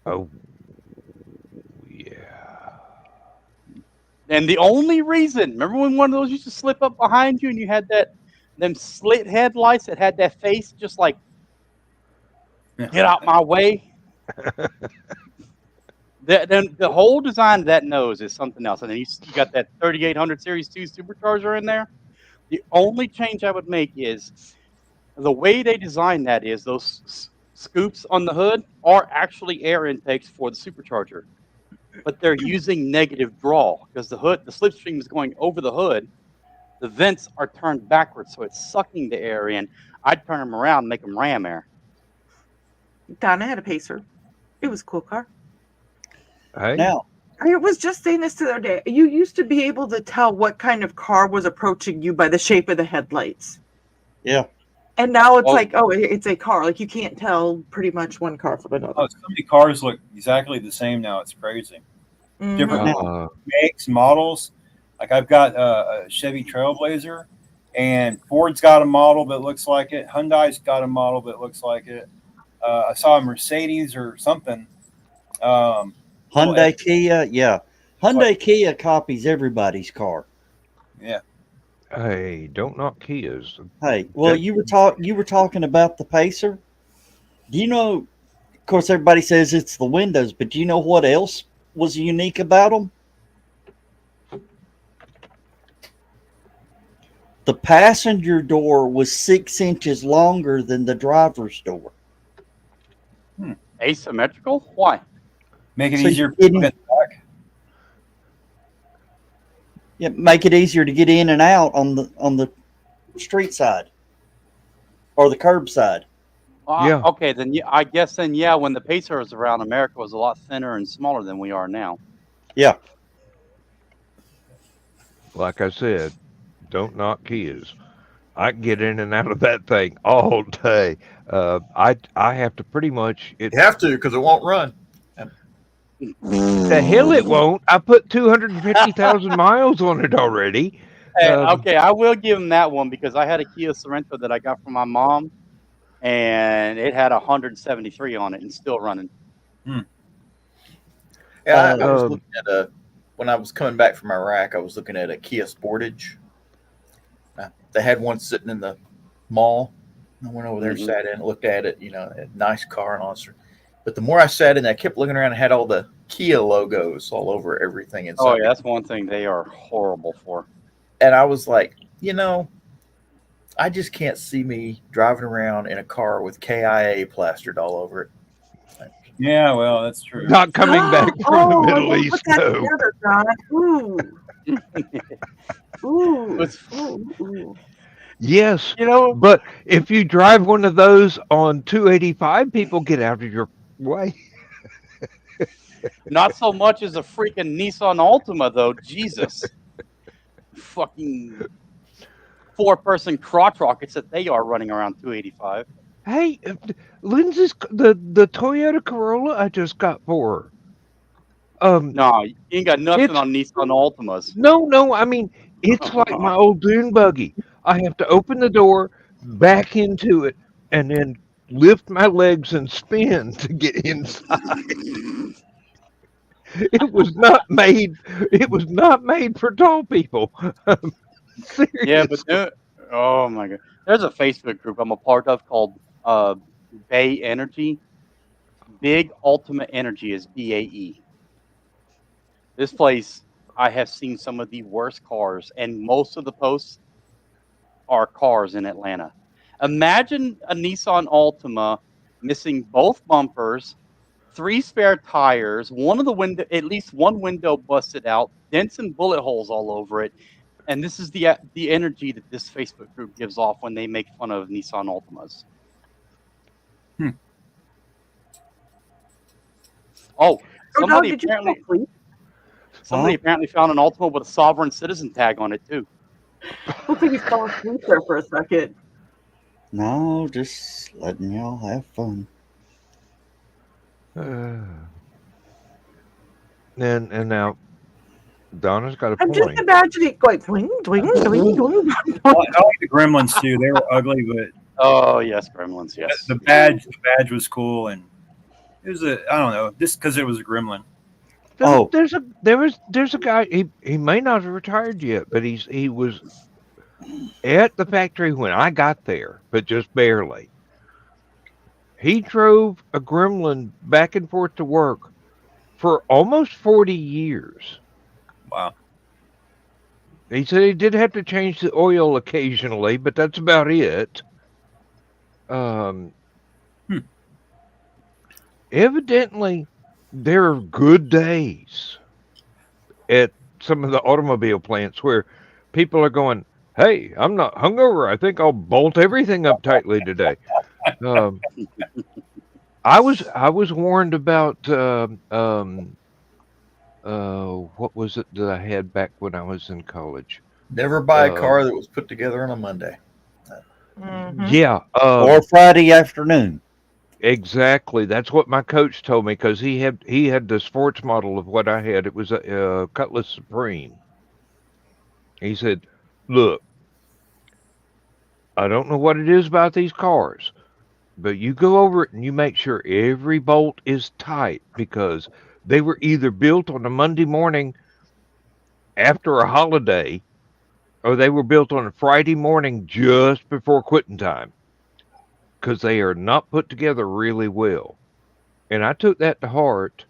Oh, yeah. And the only reason, remember when one of those used to slip up behind you and you had them slit headlights that had that face just like, get out my way? The whole design of that nose is something else. And then you got that 3800 Series 2 supercharger in there. The only change I would make is the way they designed that is those scoops on the hood are actually air intakes for the supercharger. But they're using negative draw because the slipstream is going over the hood. The vents are turned backwards, so it's sucking the air in. I'd turn them around and make them ram air. Donna had a Pacer. It was a cool car. Hey. now I was just saying this the other day. You used to be able to tell what kind of car was approaching you by the shape of the headlights. yeah. And now it's like, oh, it's a car. Like you can't tell pretty much one car from another. Oh, so many cars look exactly the same now. It's crazy. Mhm. Different makes, models. Like I've got a Chevy Trailblazer, and Ford's got a model that looks like it. Hyundai's got a model that looks like it. I saw a Mercedes or something. Hyundai Kia, yeah. Hyundai Kia copies everybody's car. Yeah. Hey, don't knock Kias. Hey, well, you were talking about the Pacer. Do you know? Of course, everybody says it's the windows, but do you know what else was unique about them? The passenger door was 6 inches longer than the driver's door. Asymmetrical? Why? Make it So easier. you didn't- Yeah, make it easier to get in and out on the street side or the curb side. Yeah. Okay, then I guess when the Pacer was around, America was a lot thinner and smaller than we are now. Yeah. Like I said, don't knock Kias. I can get in and out of that thing all day. I have to pretty much. You have to because it won't run. The hell it won't. I put 250,000 miles on it already. Okay, I will give him that one because I had a Kia Sorento that I got from my mom, and it had 173 on it and still running. Yeah, I was Um, looking at when I was coming back from Iraq, I was looking at a Kia Sportage. They had one sitting in the mall. I went over there, Mhm. sat in, looked at it. A nice car and all that. But the more I sat in, I kept looking around and had all the Kia logos all over everything Oh inside. yeah, that's one thing they are horrible for. And I was like, I just can't see me driving around in a car with KIA plastered all over it. Yeah, well, that's true. not coming back from the Oh, I Middle gotta East, put that no. together, John. Ooh, It's- ooh. Yes, You know, but if you drive one of those on 285, people get out of your way. not so much as a freaking Nissan Altima though. Jesus, fucking 4-person crotch rockets that they are running around 285. Hey, Lindsay's the Toyota Corolla I just got for her. No, you ain't got nothing It's on Nissan Altimas. no. I mean, it's like my old dune buggy. I have to open the door, back into it, and then lift my legs and spin to get inside. It was not made. It was not made for tall people. Yeah, but Seriously. oh my god, there's a Facebook group I'm a part of called Bay Energy. Big Ultimate Energy is BAE. This place, I have seen some of the worst cars, and most of the posts are cars in Atlanta. Imagine a Nissan Altima missing both bumpers, 3 spare tires, one of the window, at least one window busted out, dents and bullet holes all over it. And this is the energy that this Facebook group gives off when they make fun of Nissan Altimas. Hmm. Oh, So, John, somebody did you apparently fall asleep? somebody apparently found an Altima with a sovereign citizen tag on it too. Looks like you fell asleep there for a second. No, just letting y'all have fun. And now Donna's got a I'm just point. imagining going twing, twing, twing, twing. I like the Gremlins too. They were ugly, but Oh yes, Gremlins. Yes. the badge was cool, and it was I don't know, just because it was a Gremlin. Oh. There's a guy. He may not have retired yet, but he was at the factory when I got there, but just barely. He drove a Gremlin back and forth to work for almost 40 years. Wow. He said he did have to change the oil occasionally, but that's about it. Evidently, there are good days at some of the automobile plants where people are going, "Hey, I'm not hungover. I think I'll bolt everything up tightly today." I was warned about what was it that I had back when I was in college? Never buy a car that was put together on a Monday. Mhm. Yeah, Or Friday afternoon. exactly. That's what my coach told me because he had the sports model of what I had. It was a Cutlass Supreme. He said, "Look, I don't know what it is about these cars, but you go over it and you make sure every bolt is tight because they were either built on a Monday morning after a holiday or they were built on a Friday morning just before quitting time because they are not put together really well." And I took that to heart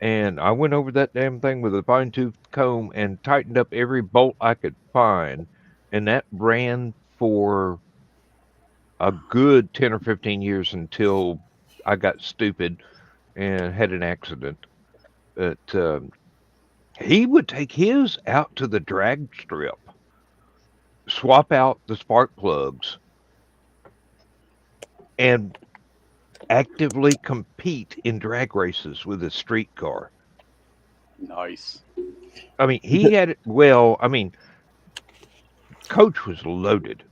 and I went over that damn thing with a fine tooth comb and tightened up every bolt I could find. And that ran for a good 10 or 15 years until I got stupid and had an accident. But he would take his out to the drag strip, swap out the spark plugs, and actively compete in drag races with a street car. Nice. I mean, he had it well. I mean, Coach was loaded.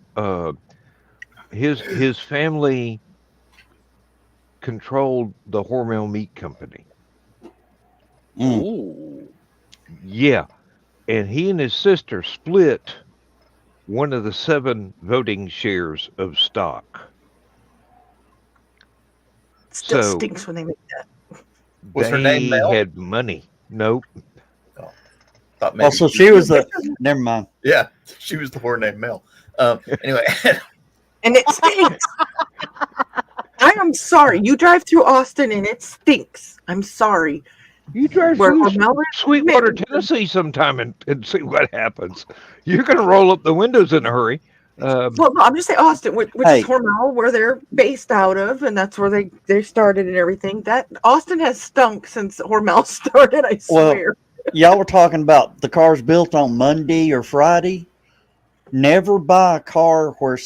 His family controlled the Hormel Meat Company. Ooh. Yeah, and he and his sister split one of the 7 voting shares of stock. Still So stinks when they make that. Was her they name Mel? had money. Nope. Thought maybe Also, she was the. Never mind. yeah, she was the whore named Mel. Anyway, And it stinks. I am sorry. You drive through Austin and it stinks. I'm sorry. You drive Where through Mel is Sweetwater, made. Tennessee sometime and see what happens. You're going to roll up the windows in a hurry. Well, no, I'm just saying Austin, which Hey. is Hormel, where they're based out of, and that's where they started and everything. That Austin has stunk since Hormel started. I Well, swear. Y'all were talking about the cars built on Monday or Friday. Never buy a car where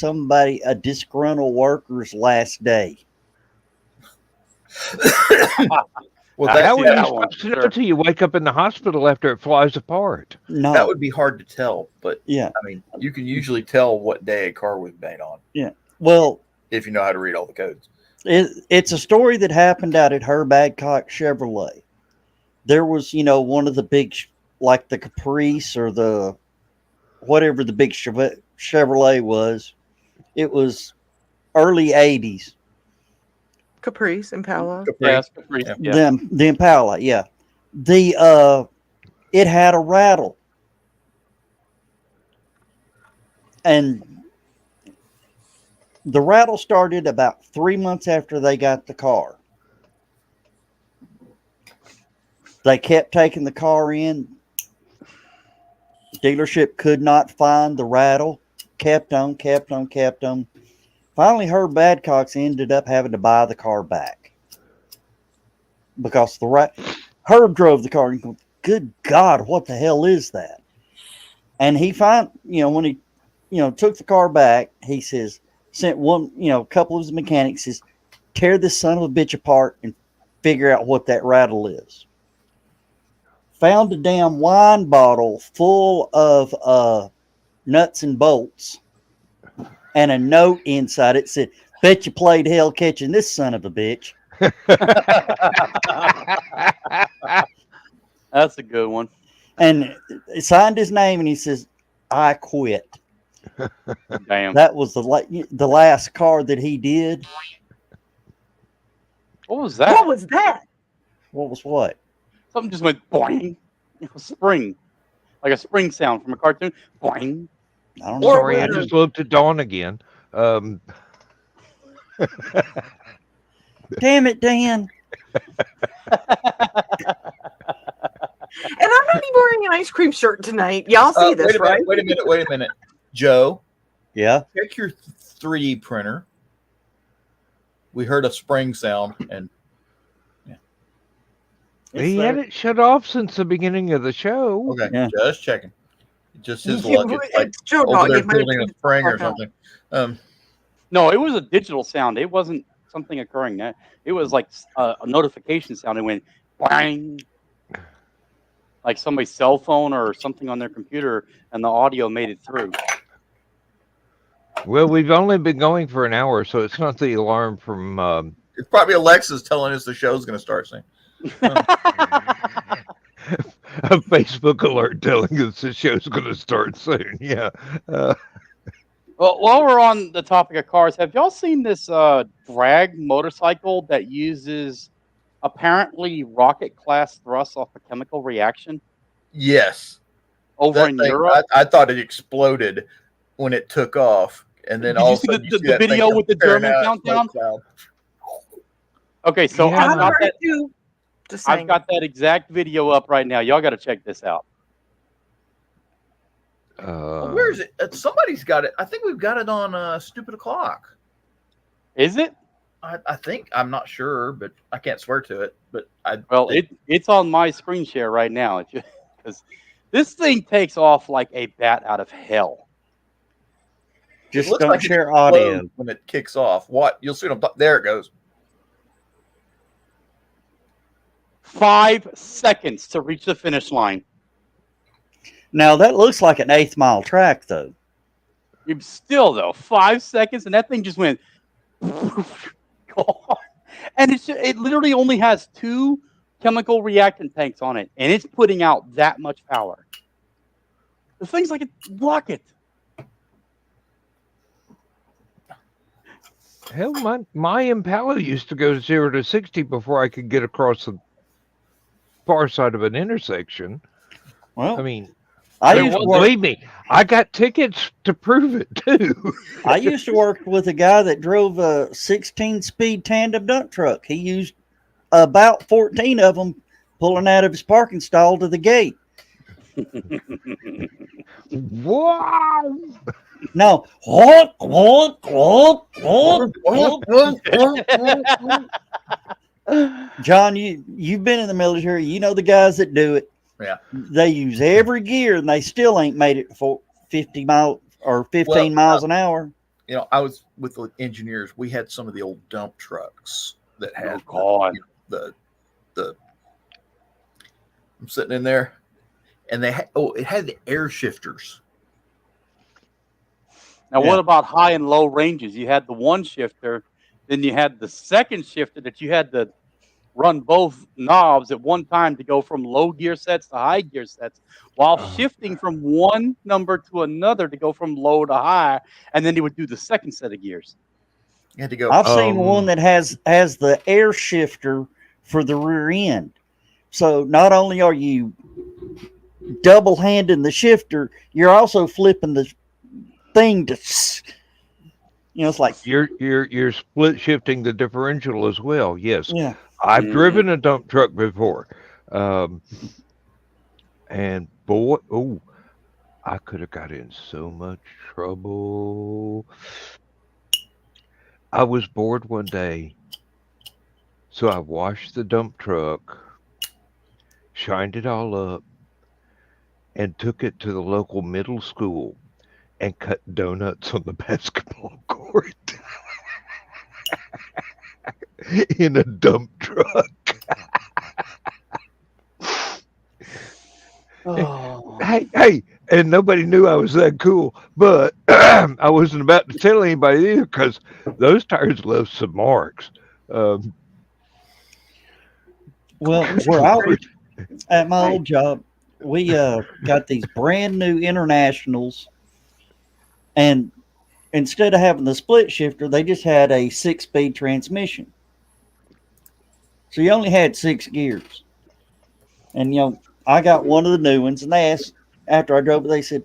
a disgruntled worker's last day. well, How are you that one, supposed to know sure. until you wake up in the hospital after it flies apart? No. that would be hard to tell, but Yeah. I mean, you can usually tell what day a car was made on Well, if you know how to read all the codes. it's a story that happened out at Herb Adcock Chevrolet. There was, one of the big, like the Caprice or the whatever the big Chevrolet was. It was early 80s. Caprice, Impala. Yeah, it's Caprice, yeah. The Impala, yeah. It had a rattle. And the rattle started about 3 months after they got the car. They kept taking the car in. Dealership could not find the rattle. Kept on. Finally, Herb Adcox ended up having to buy the car back. Because Herb drove the car and goes, good God, what the hell is that? And he when he, took the car back, he says, sent one, a couple of his mechanics, says, tear this son of a bitch apart and figure out what that rattle is. Found a damn wine bottle full of nuts and bolts and a note inside it said, bet you played hell catching this son of a bitch. That's a good one. And he signed his name and he says, I quit. Damn. That was the last car that he did. What was that? What was that? What was what? Something just went boing. It was spring. Like a spring sound from a cartoon. Boing. I don't know. Sorry, I just looked at Dawn again. Damn it, Dan. And I'm not even wearing an ice cream shirt tonight. Y'all see this, right? Wait a minute. Joe, Yeah. check your 3D printer. We heard a spring sound, and He had it shut off since the beginning of the show. okay, Yeah. just checking. Just his Yeah, luck. It's like it's Joe over Dog. there It might have building a been spring or Park something. No, it was a digital sound. It wasn't something occurring. It was like a notification sound. It went bang, like somebody's cell phone or something on their computer, and the audio made it through. Well, we've only been going for an hour, so it's not the alarm from. It's probably Alexa's telling us the show's going to start soon. A Facebook alert telling us the show's going to start soon. Yeah. Well, while we're on the topic of cars, have y'all seen this drag motorcycle that uses apparently rocket class thrust off a chemical reaction Yes. over That in thing, Europe? I thought it exploded when it took off. And then Did all you of a see sudden the you see that thing video with the tearing German out, countdown? smoke cloud. Okay, so Yeah. I've got that. Just saying. I've got that exact video up right now. Y'all got to check this out. Where is it? Somebody's got it. I think we've got it on Stupid O'Clock. Is it? I think. I'm not sure, but I can't swear to it. But Well, it's on my screen share right now. Because this thing takes off like a bat out of hell. Just looks don't like it share explodes audio. when it kicks off. What? You'll see what there it goes. 5 seconds to reach the finish line. Now that looks like an 8th mile track, though. Still though, 5 seconds, and that thing just went. And it literally only has 2 chemical reactant tanks on it, and it's putting out that much power. The thing's like a rocket. Hell, my Impala used to go 0 to 60 before I could get across the far side of an intersection. Well, I mean, I there used to was- work. believe me, I got tickets to prove it too. I used to work with a guy that drove a 16-speed tandem dump truck. He used about 14 of them pulling out of his parking stall to the gate. Wow! No, John, you've been in the military. You know the guys that do it. Yeah. They use every gear, and they still ain't made it for 50 miles or 15 miles an hour. You know, I was with the engineers. We had some of the old dump trucks that had God. the I'm sitting in there, and they had it had the air shifters. Now, Yeah. what about high and low ranges? You had the one shifter, then you had the second shifter that you had to run both knobs at one time to go from low gear sets to high gear sets while shifting from one number to another to go from low to high. And then they would do the second set of gears. You had to go. I've seen one Um, that has the air shifter for the rear end. So not only are you double handing the shifter, you're also flipping the thing to, it's like, You're split shifting the differential as well. Yes, yeah. I've Mhm. driven a dump truck before, and boy, I could have got in so much trouble. I was bored one day, so I washed the dump truck, shined it all up, and took it to the local middle school and cut donuts on the basketball court in a dump truck. Oh. Hey, and nobody knew I was that cool, but I wasn't about to tell anybody either because those tires left some marks. Well, where I was at my old job, we got these brand new internationals, and instead of having the split shifter, they just had a 6-speed transmission. So you only had 6 gears. And I got one of the new ones, and they asked after I drove it, they said,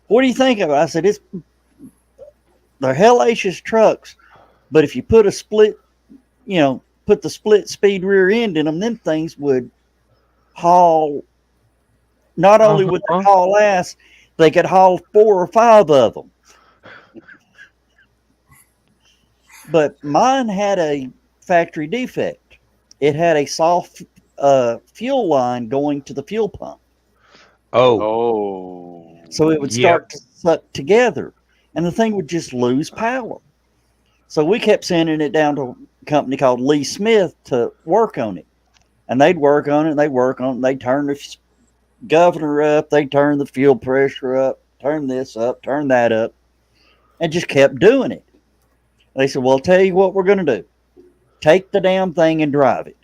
"What do you think of it?" I said, they're hellacious trucks, but if you put a put the split speed rear end in them things would haul. Not only would they haul ass, they could haul 4 or 5 of them. But mine had a factory defect. It had a soft fuel line going to the fuel pump. Oh, So it would start to suck together, and the thing would just lose power. So we kept sending it down to a company called Lee Smith to work on it. And they'd work on it, and they'd work on it, and they'd turn the governor up, they'd turn the fuel pressure up, turn this up, turn that up, and just kept doing it. They said, "Well, I'll tell you what we're going to do. Take the damn thing and drive it.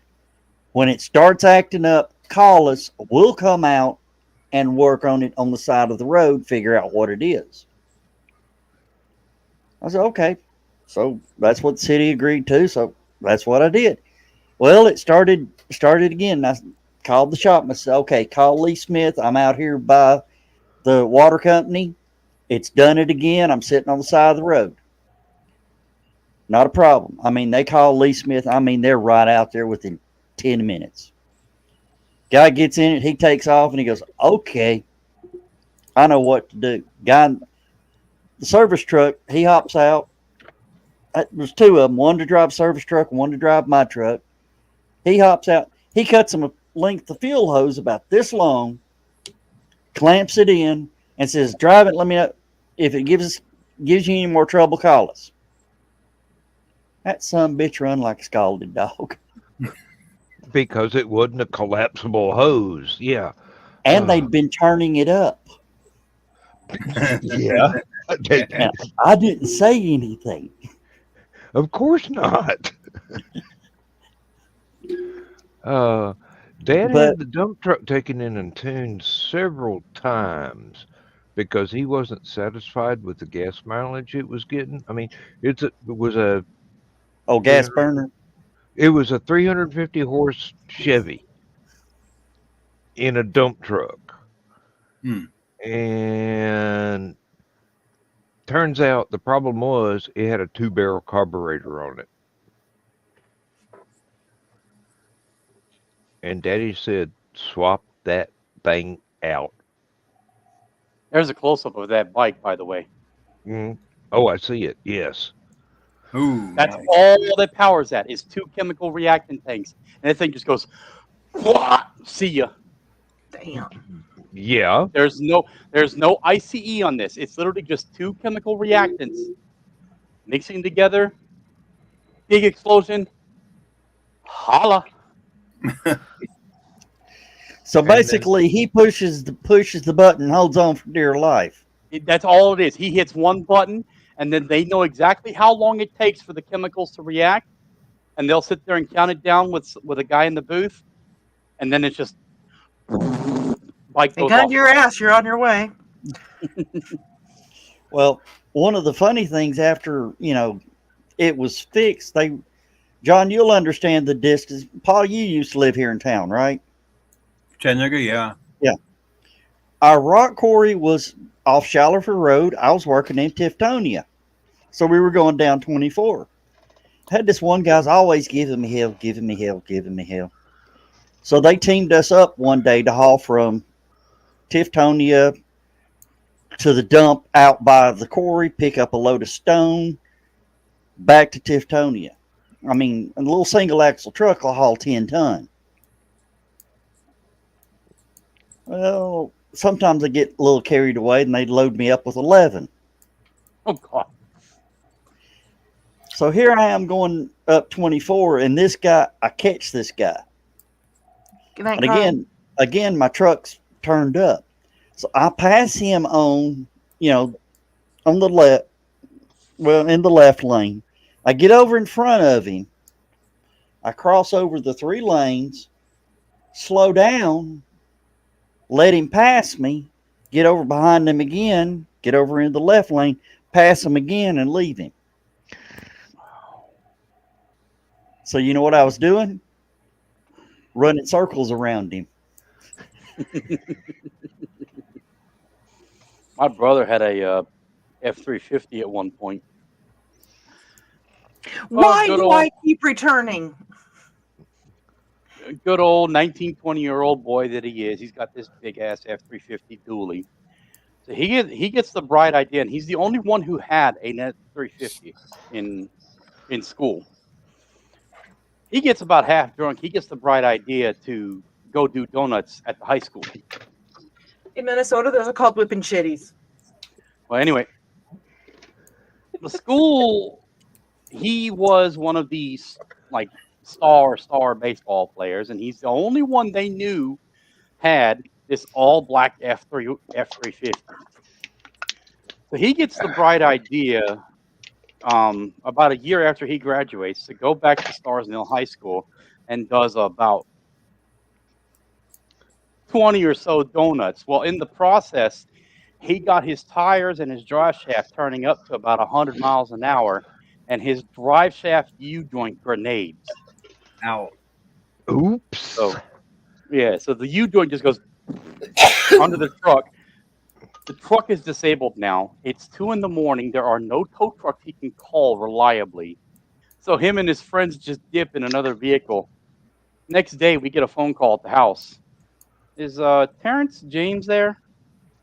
When it starts acting up, call us. We'll come out and work on it on the side of the road, figure out what it is." I said, "Okay." So that's what the city agreed to. So that's what I did. Well, it started again. I called the shop and I said, "Okay, call Lee Smith. I'm out here by the water company. It's done it again. I'm sitting on the side of the road." Not a problem. I mean, they call Lee Smith. I mean, they're right out there within 10 minutes. Guy gets in it. He takes off and he goes, "Okay, I know what to do." Guy in the service truck, he hops out. There's 2 of them, one to drive service truck, one to drive my truck. He hops out. He cuts him a length of fuel hose about this long, clamps it in, and says, "Drive it. Let me know if it gives you any more trouble. Call us." That son bitch run like a scalded dog. because it wasn't a collapsible hose. Yeah. And they'd been turning it up. Yeah. Now, I didn't say anything. Of course not. Dad had the dump truck taken in and tuned several times because he wasn't satisfied with the gas mileage it was getting. I mean, it was a gas burner. It was a 350 horse Chevy. in a dump truck. Hmm. And turns out the problem was it had a 2-barrel carburetor on it. And Daddy said, swap that thing out. There's a close up of that bike, by the way. Mm. Oh, I see it. Yes. Ooh, That's nice. all that powers that is 2 chemical reactant tanks, and that thing just goes. See ya. Damn. Yeah. There's no ICE on this. It's literally just 2 chemical reactants mixing together. Big explosion. Holla. So And then- basically, he pushes the button, and holds on for dear life. That's all it is. He hits one button, and then they know exactly how long it takes for the chemicals to react, and they'll sit there and count it down with a guy in the booth, and then it's just bike They goes gun off. your ass. You're on your way. Well, one of the funny things after it was fixed, John, you'll understand the distance. Paul, you used to live here in town, right? Chattanooga, yeah. Our rock quarry was off Shallerford Road. I was working in Tiftonia, so we were going down 24. Had this one guy's always giving me hell. So they teamed us up one day to haul from Tiftonia to the dump out by the quarry, pick up a load of stone, back to Tiftonia. I mean, a little single axle truck will haul 10 ton. Well, sometimes I get a little carried away and they'd load me up with 11. Oh God! So here I am going up 24, and this guy, I catch this guy. Good night, And again, my truck's turned up. So I pass him on the left, in the left lane. I get over in front of him. I cross over the 3 lanes, slow down, let him pass me, get over behind him again, get over in the left lane, pass him again, and leave him. So you know what I was doing? Running circles around him. My brother had a F-350 at one point. Why good do old- I keep returning? A good old 19, 20-year-old boy that he is. He's got this big ass F-350 dually. So he gets the bright idea, and he's the only one who had a F-350 in school. He gets about half drunk. He gets the bright idea to go do donuts at the high school. In Minnesota, those are called whipping shitties. Well, anyway, the school, he was one of these like star baseball players, and he's the only one they knew had this all black F-350. So he gets the bright idea about a year after he graduates to go back to Starsville High School and does about 20 or so donuts. Well, in the process, he got his tires and his drive shaft turning up to about 100 miles an hour, and his drive shaft U-joint grenades. Ow. Oops. So the U-joint just goes under the truck. The truck is disabled now. It's 2 a.m. There are no tow trucks he can call reliably. So him and his friends just dip in another vehicle. Next day, we get a phone call at the house. Is Terrence James there?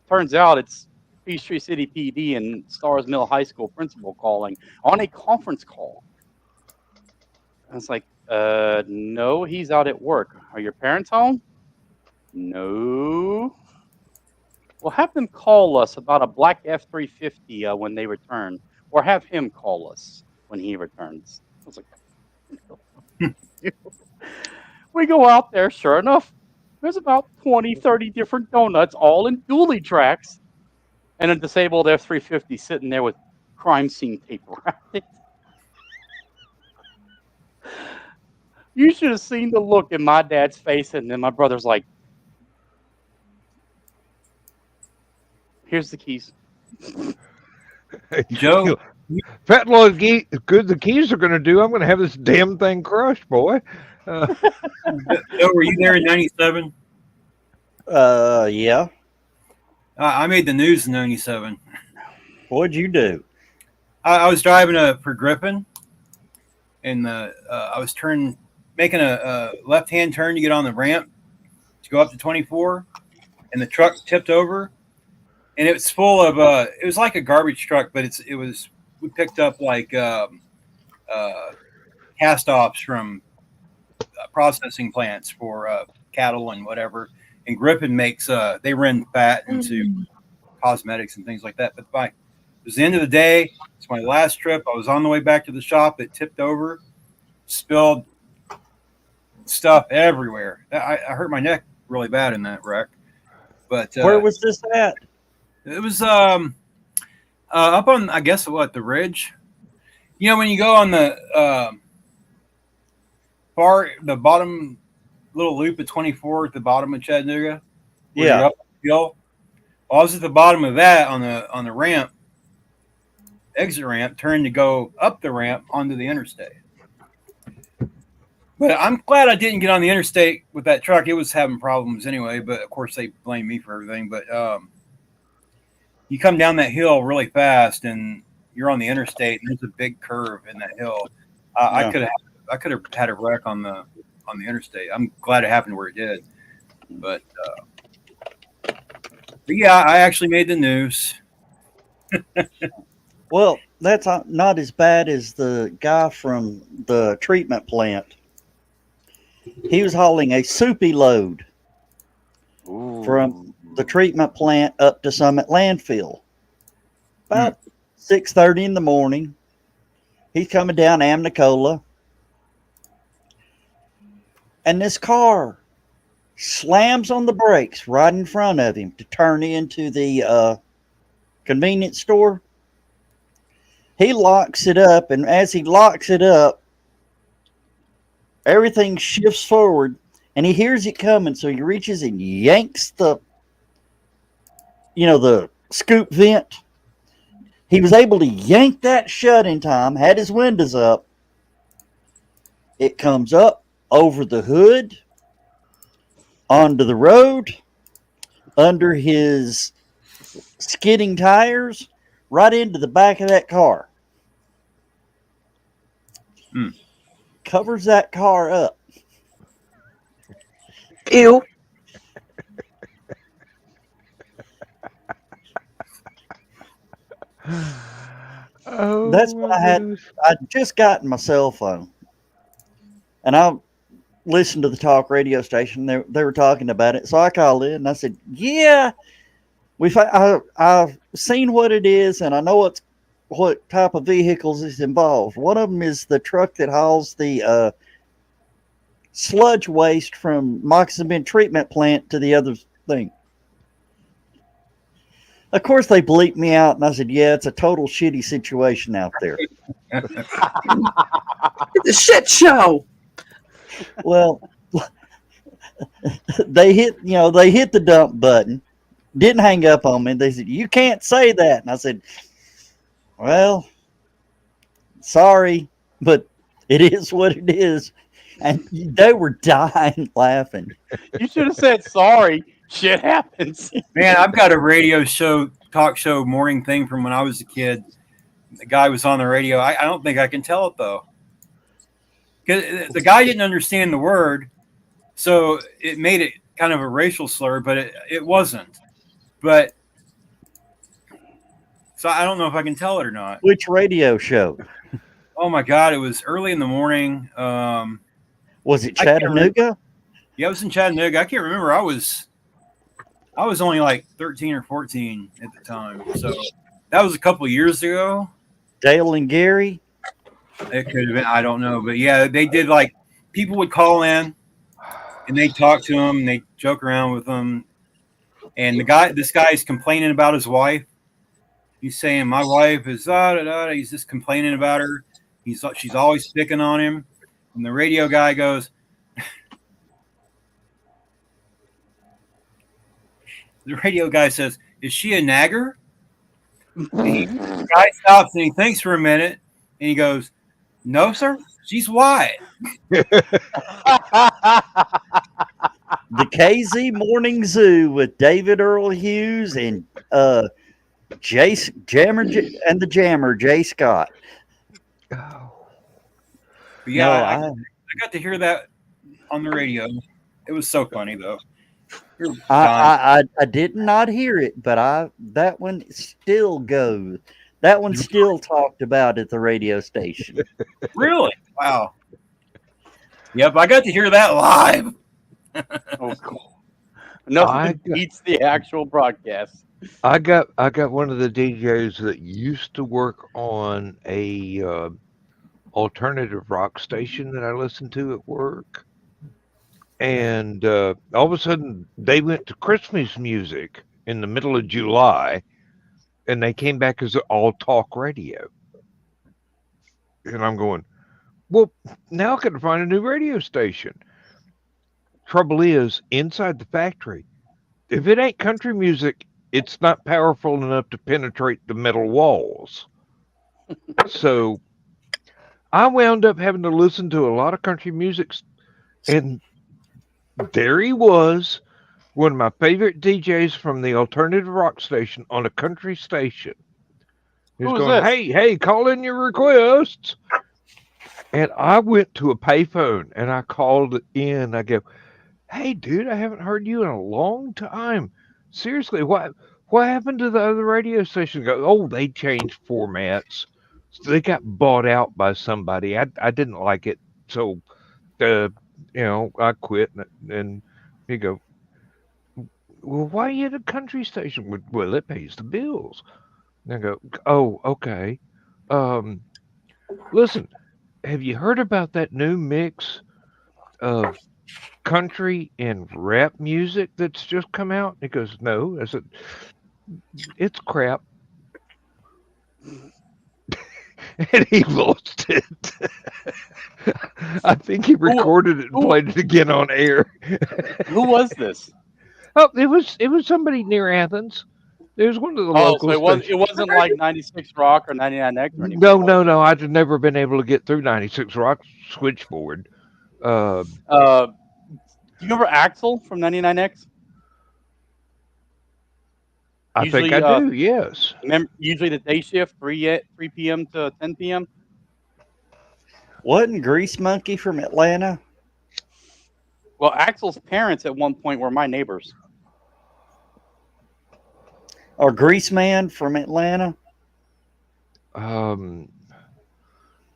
Turns out it's Peachtree City PD and Stars Mill High School principal calling on a conference call. And it's like, no, he's out at work. Are your parents home? No. Well, have them call us about a black F-350 when they return, or have him call us when he returns. I was like, we go out there, sure enough, there's about 20, 30 different donuts, all in dually tracks, and a disabled F-350 sitting there with crime scene tape around it. You should have seen the look in my dad's face, and then my brother's like, here's the keys. Joe, Fat Lord, good the keys are going to do. I'm going to have this damn thing crushed, boy. Joe, were you there in '97? Yeah. I made the news in '97. What'd you do? I was driving for Griffin, and I was making a left-hand turn to get on the ramp to go up to 24, and the truck tipped over, and it was full of it was like a garbage truck, but we picked up like cast-offs from processing plants for cattle and whatever. And Griffin makes they run fat into cosmetics and things like that. But it was the end of the day. It's my last trip. I was on the way back to the shop. It tipped over, spilled stuff everywhere. I hurt my neck really bad in that wreck. But Where was this at? it was up on, I guess, the ridge. You know, when you go on the bottom little loop at 24 at the bottom of Chattanooga, where Yeah. you're up the hill. Well, I was at the bottom of that on the ramp, exit ramp, turned to go up the ramp onto the interstate. But I'm glad I didn't get on the interstate with that truck. It was having problems anyway, but of course they blame me for everything. But you come down that hill really fast, and you're on the interstate, and there's a big curve in that hill. I could have had a wreck on the interstate. I'm glad it happened where it did. But yeah, I actually made the news. Well, that's not as bad as the guy from the treatment plant. He was hauling a soupy load from the treatment plant up to Summit Landfill. About 6:30 in the morning. He's coming down Amnicola. And this car slams on the brakes right in front of him to turn into the convenience store. He locks it up, and as he locks it up, everything shifts forward, and he hears it coming, so he reaches and yanks the scoop vent. He was able to yank that shut in time, had his windows up. It comes up over the hood, onto the road, under his skidding tires, right into the back of that car. Covers that car up. Ew. That's when I'd just gotten my cell phone. And I listened to the talk radio station. They were talking about it. So I called in and I said, yeah, I've seen what it is, and I know what type of vehicles is involved. One of them is the truck that hauls the sludge waste from Moccasin Bend treatment plant to the other thing. Of course, they bleeped me out, and I said, yeah, it's a total shitty situation out there. It's a shit show. Well, they hit the dump button, didn't hang up on me. They said, you can't say that. And I said, well, sorry, but it is what it is. And they were dying laughing. You should have said sorry. Shit happens. Man, I've got a talk show morning thing from when I was a kid. The guy was on the radio. I don't think I can tell it, though. Because the guy didn't understand the word, so it made it kind of a racial slur, but it wasn't. But so I don't know if I can tell it or not. Which radio show? Oh my God, it was early in the morning. Was it Chattanooga? Yeah, it was in Chattanooga. I can't remember. I was only like 13 or 14 at the time, so that was a couple of years ago. Dale and Gary? It could have been. I don't know, but yeah, they did. Like, people would call in, and they talk to them, and they joke around with them. And this guy is complaining about his wife. He's saying, "My wife is da da da." He's just complaining about her. She's always picking on him. And the radio guy goes, the radio guy says, "Is she a nagger?" The guy stops and he thinks for a minute, and he goes, "No, sir. She's white." The KZ Morning Zoo with David Earl Hughes and Jace Jammer and the Jammer Jay Scott. Oh. But yeah, No, I got to hear that on the radio. It was so funny though. You're dying. I did not hear it, but that one still goes. That one still talked about at the radio station. Really? Wow. Yep, I got to hear that live. Oh, cool. Nothing beats the actual broadcast. I got one of the DJs that used to work on a alternative rock station that I listened to at work. And all of a sudden, they went to Christmas music in the middle of July, and they came back as all talk radio. And I'm going, well, now I can find a new radio station. Trouble is, inside the factory, if it ain't country music, it's not powerful enough to penetrate the metal walls. So I wound up having to listen to a lot of country music, and there he was, one of my favorite DJs from the alternative rock station on a country station. He's going, hey, call in your requests. And I went to a payphone and I called in. I go, hey, dude, I haven't heard you in a long time. Seriously, what happened to the other radio station? Go, oh, they changed formats. So they got bought out by somebody. I didn't like it, so I quit. And you go, well, why are you at a country station? Well, it pays the bills. And I go, oh, okay. Listen, have you heard about that new mix of country and rap music that's just come out? He goes, no. I said, it's crap. And he lost it. I think he recorded it and played it again on air. Who was this? Oh, it was somebody near Athens. It was one of the local stations. It wasn't like 96 Rock or 99X or anything. No. I'd never been able to get through 96 Rock switchboard. Do you remember Axel from 99X? I think I do, yes. Usually the day shift, 3 p.m. to 10 p.m. Wasn't Grease Monkey from Atlanta? Well, Axel's parents at one point were my neighbors. Or Grease Man from Atlanta? I'm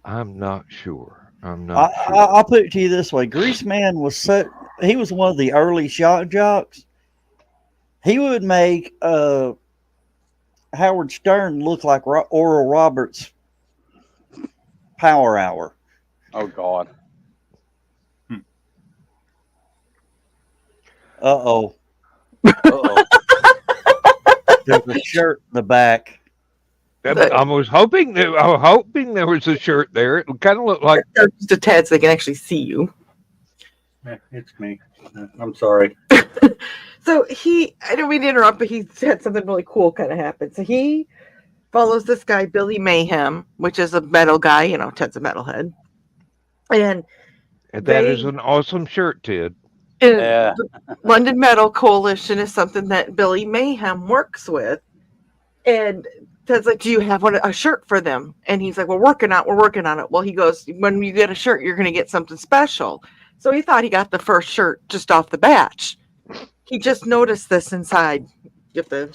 not sure. Sure. I'll put it to you this way. Grease Man he was one of the early shock jocks. He would make Howard Stern look like Oral Roberts' Power Hour. Oh, God. Uh-oh. There's a shirt in the back. I was hoping there was a shirt there. It kind of looked like just a tad so they can actually see you. It's me. I'm sorry. So I don't mean to interrupt, but he had something really cool kind of happen. So he follows this guy, Billy Mayhem, which is a metal guy, Ted's a metalhead. And that is an awesome shirt, Ted. Yeah. The London Metal Coalition is something that Billy Mayhem works with. And Ted's like, do you have a shirt for them? And he's like, we're working on it. Well, he goes, when you get a shirt, you're going to get something special. So he thought he got the first shirt just off the batch. He just noticed this inside. You have to...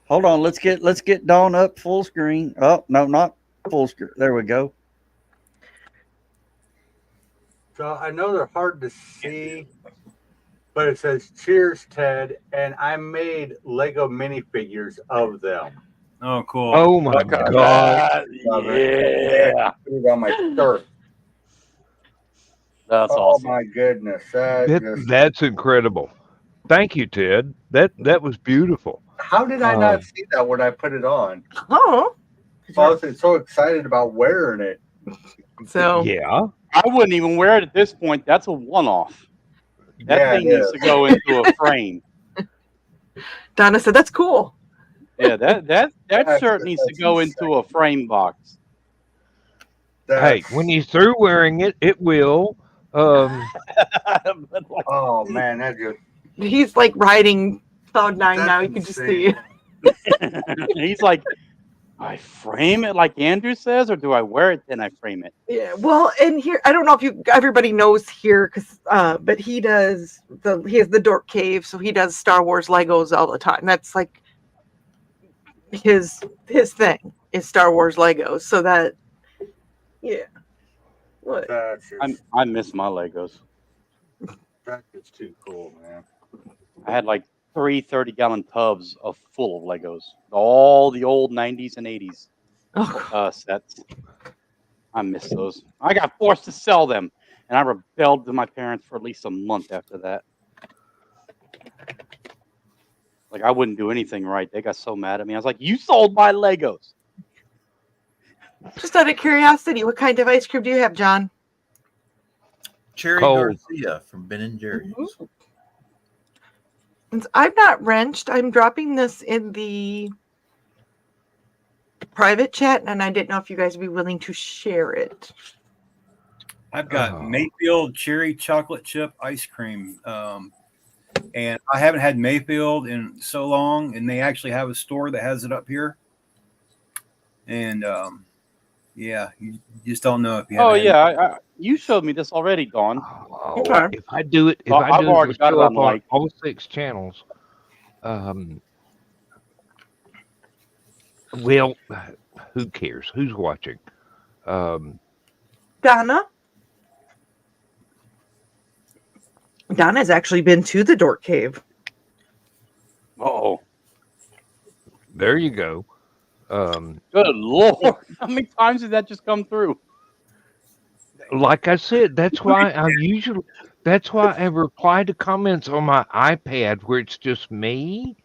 Hold on, let's get Dawn up full screen. Oh, no, not full screen. There we go. So I know they're hard to see, but it says "Cheers, Ted," and I made Lego minifigures of them. Oh, cool! Oh my God! Yeah, put it on my shirt. That's awesome. Oh my goodness, that's incredible. Thank you, Ted. That was beautiful. How did I not see that when I put it on? Oh, I was so excited about wearing it. So yeah, I wouldn't even wear it at this point. That's a one-off. That thing needs to go into a frame. Donna said, "That's cool." Yeah, that shirt needs to go into a frame box. Hey, when he's through wearing it, it will. But, like, Oh man, that just He's like riding cloud nine that's now. You can just see. insane. he's like, I frame it like Andrew says, or do I wear it then I frame it? Yeah, well, and here I don't know if everybody knows here, because but he has the Dork Cave, so he does Star Wars Legos all the time. That's like his thing is Star Wars Legos. So that, yeah, what? That's just, I miss my Legos. that's just too cool, man. I had like 3 30-gallon tubs of full of Legos, all the old 90s and 80s Oh, sets. I miss those. I got forced to sell them, and I rebelled to my parents for at least a month after that. Like, I wouldn't do anything right. They got so mad at me. I was like, "You sold my Legos." just out of curiosity, what kind of ice cream do you have, John? Cherry Cold. Garcia from Ben and Jerry's. Since I'm not wrenched, I'm dropping this in the private chat, and I didn't know if you guys would be willing to share it. I've got Oh. Mayfield cherry chocolate chip ice cream. And I haven't had Mayfield in so long, and they actually have a store that has it up here. And yeah, you just don't know if you Oh haven't had yeah, you showed me this already, Dawn. Oh, Okay. if I do it, Well, I've it, already it'll got it show on, up on like- all 6 channels. Well, who cares? Who's watching? Donna's actually been to the Dork Cave. Oh, There you go. good Lord! How many times did that just come through? Like I said, that's why I reply to comments on my iPad where it's just me.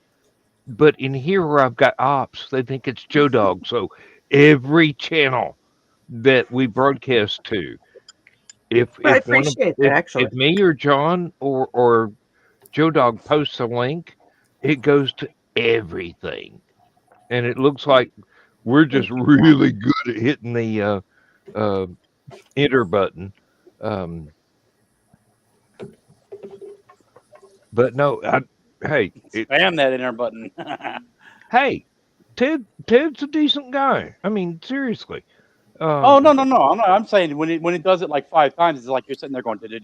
But in here where I've got ops, they think it's Joe Dog. So every channel that we broadcast to, if I if one of appreciate that, actually. if me or John or Joe Dog posts a link, it goes to everything. And it looks like we're just really good at hitting the enter button. But no, hey, Spam that enter button. hey, Ted's a decent guy. I mean, seriously. Oh no! I'm saying when it does it like 5 times, it's like you're sitting there going. So Yeah,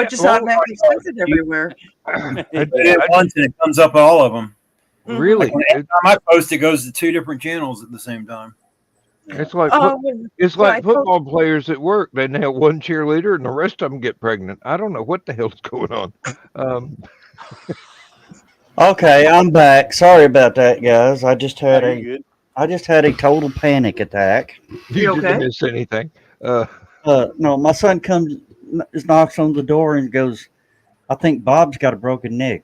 it just well, automatically sends it everywhere. I did it once, and it comes up all of them. Really, Every time I post, it goes to 2 different channels at the same time. it's like When it's when I like football players at work. They have one cheerleader, and the rest of them get pregnant. I don't know what the hell's going on. Okay, I'm back. Sorry about that, guys. I just had You're a good. total panic attack. You Didn't okay? miss anything. No, my son knocks on the door and goes, "I think Bob's got a broken neck."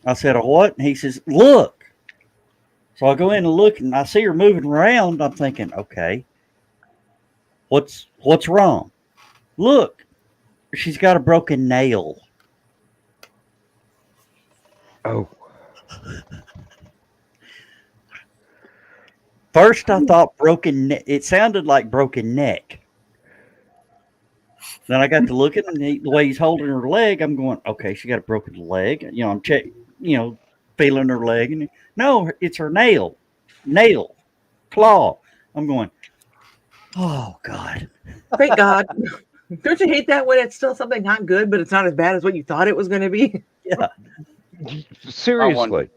I said, "A what?" And he says, "Look." So I go in and look, and I see her moving around. I'm thinking, okay, what's wrong? Look, she's got a broken nail. Oh, First, I thought broken. It sounded like broken neck. Then I got to looking, and the way he's holding her leg, I'm going, okay, she got a broken leg. I'm feeling her leg, and no, it's her nail, claw. I'm going, oh God. Thank God. Don't you hate that when it's still something not good, but it's not as bad as what you thought it was going to be? Yeah. seriously.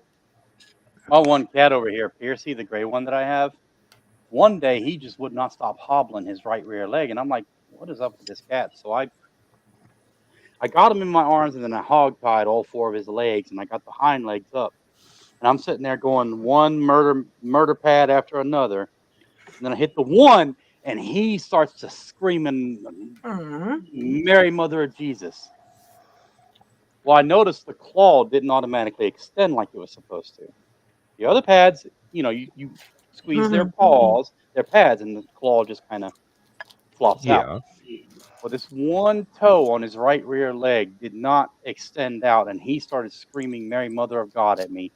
My one cat over here, Piercy, the gray one that I have. One day he just would not stop hobbling his right rear leg, and I'm like, "What is up with this cat?" So I got him in my arms, and then I hog tied all 4 of his legs, and I got the hind legs up, and I'm sitting there going one murder pad after another, and then I hit the one, and he starts to screaming, "Mary, Mother of Jesus!" Well, I noticed the claw didn't automatically extend like it was supposed to. The other pads, you squeeze their pads, and the claw just kind of flops out. Well, this one toe on his right rear leg did not extend out, and he started screaming "Mary, Mother of God" at me.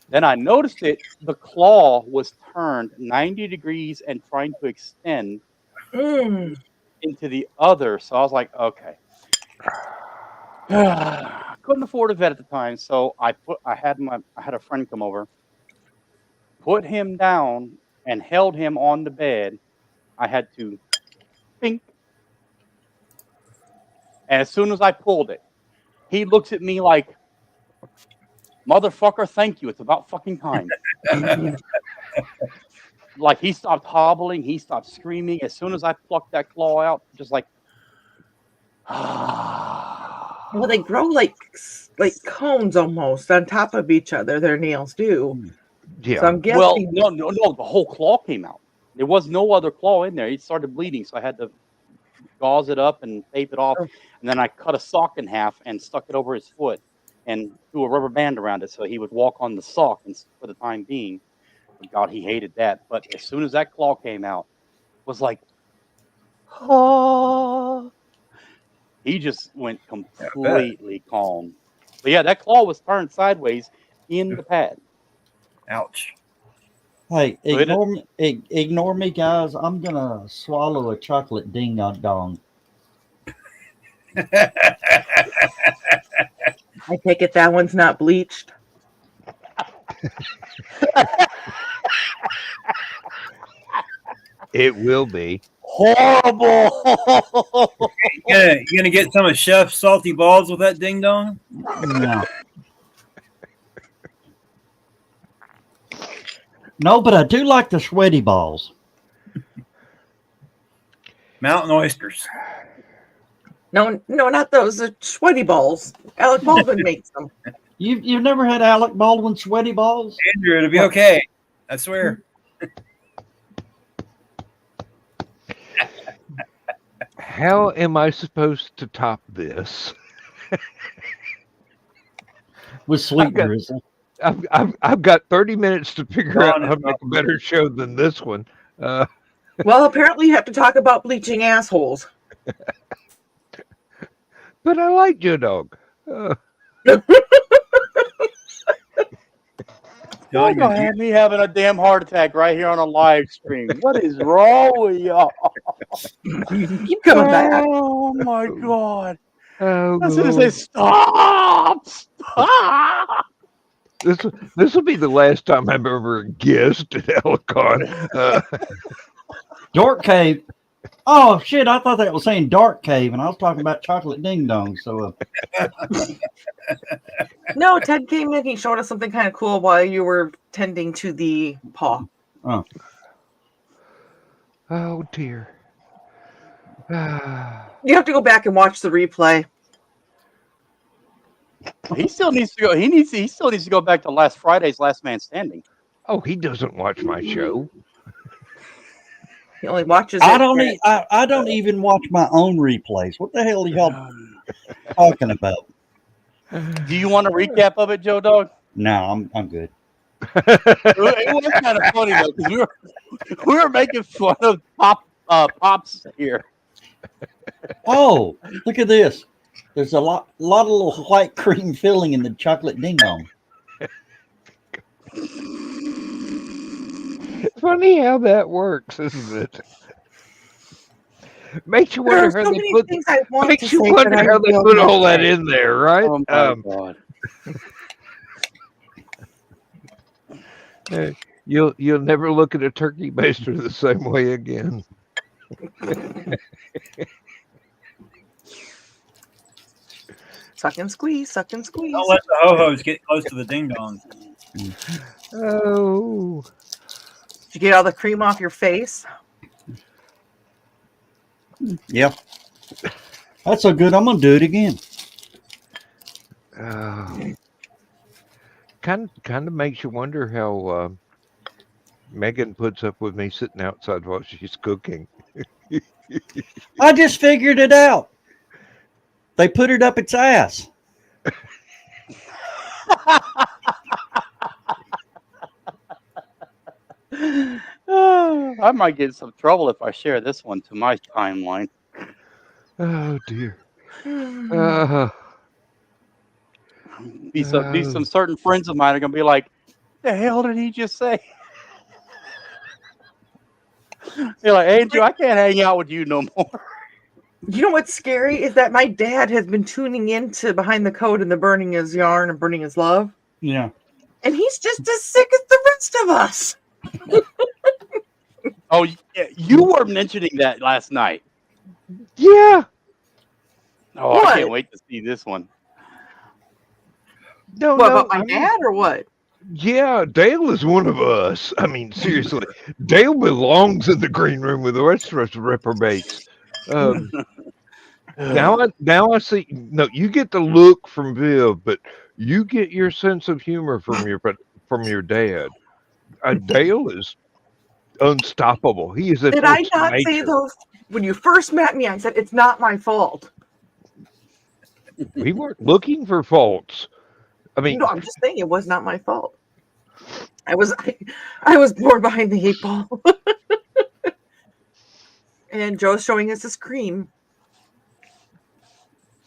Then I noticed the claw was turned 90 degrees and trying to extend into the other. So I was like, okay. Couldn't afford a vet at the time, so I had a friend come over, put him down, and held him on the bed. I had to think, and as soon as I pulled it, he looks at me like, "Motherfucker, thank you. It's about fucking time." Like he stopped hobbling, he stopped screaming. As soon as I plucked that claw out, just like, Well, they grow like cones almost on top of each other. Their nails do. Yeah. So I'm well, guessing. no, the whole claw came out. There was no other claw in there. It started bleeding, so I had to gauze it up and tape it off. And then I cut a sock in half and stuck it over his foot and threw a rubber band around it so he would walk on the sock for the time being. But God, he hated that. But as soon as that claw came out, it was like, oh. He just went completely calm. But yeah, that claw was turned sideways in the pad. Ouch. Hey, So ignore me, guys. I'm gonna swallow a chocolate ding dong. I take it that one's not bleached. It will be. Horrible. You gonna get some of Chef's salty balls with that ding dong? No. No, but I do like the sweaty balls. Mountain oysters. No, not those. The sweaty balls. Alec Baldwin makes them. You've never had Alec Baldwin sweaty balls? Andrew, it'll be okay. I swear. How am I supposed to top this? With sweet drizzle. I've got 30 minutes to figure out how to make a Honest. better show than this one. Well, apparently you have to talk about bleaching assholes. But I like Joe Dog. You're gonna have me having a damn heart attack right here on a live stream. What is wrong with y'all? Keep coming back. Oh my God. Oh, I was gonna say, stop. This will be the last time I'm ever a guest at HallowCon. Dark Cave. Oh, shit. I thought that was saying Dark Cave, and I was talking about chocolate ding dong. So, No, Ted came in. He showed us something kind of cool while you were tending to the paw. Oh, dear. You have to go back and watch the replay. He still needs to go. He still needs to go back to last Friday's Last Man Standing. Oh, he doesn't watch my show. He only watches. I don't even watch my own replays. What the hell are y'all talking about? Do you want a recap of it, Joe Dog? No, I'm good. It was kind of funny though, because we were making fun of Pops here. Oh, look at this. There's a lot of little white cream filling in the chocolate ding dong. Funny how that works, isn't it? Makes you There wonder are how so they many put. things I want Makes to you say, wonder but I how they will put not all that say. in there, right? Oh my God. You'll never look at a turkey baster the same way again. Suck and squeeze, suck and squeeze. Don't let the ho-hos get close to the ding dong. Oh. Did you get all the cream off your face? Yeah. That's so good. I'm going to do it again. Kind of makes you wonder how Megan puts up with me sitting outside while she's cooking. I just figured it out. They put it up its ass. I might get in some trouble if I share this one to my timeline. Oh dear. Be some certain friends of mine are gonna be like, The hell did he just say? You're like, Andrew, I can't hang out with you no more. You know what's scary is that my dad has been tuning into Behind the Code and the Burning His Yarn and Burning His Love. Yeah. And he's just as sick as the rest of us. Oh, yeah, you were mentioning that last night. Yeah. Oh, What? I can't wait to see this one. No, What, no. about my dad or what? Yeah, Dale is one of us. I mean, seriously, Dale belongs in the green room with the rest of us reprobates. Now I see. No, you get the look from Viv, but you get your sense of humor from your dad. Dale is unstoppable. He is a Did I force of not say nature. those? When you first met me, I said, it's not my fault. We weren't looking for faults. I mean, No, I'm just saying it was not my fault. I was born behind the 8 ball. And Joe's showing us his cream.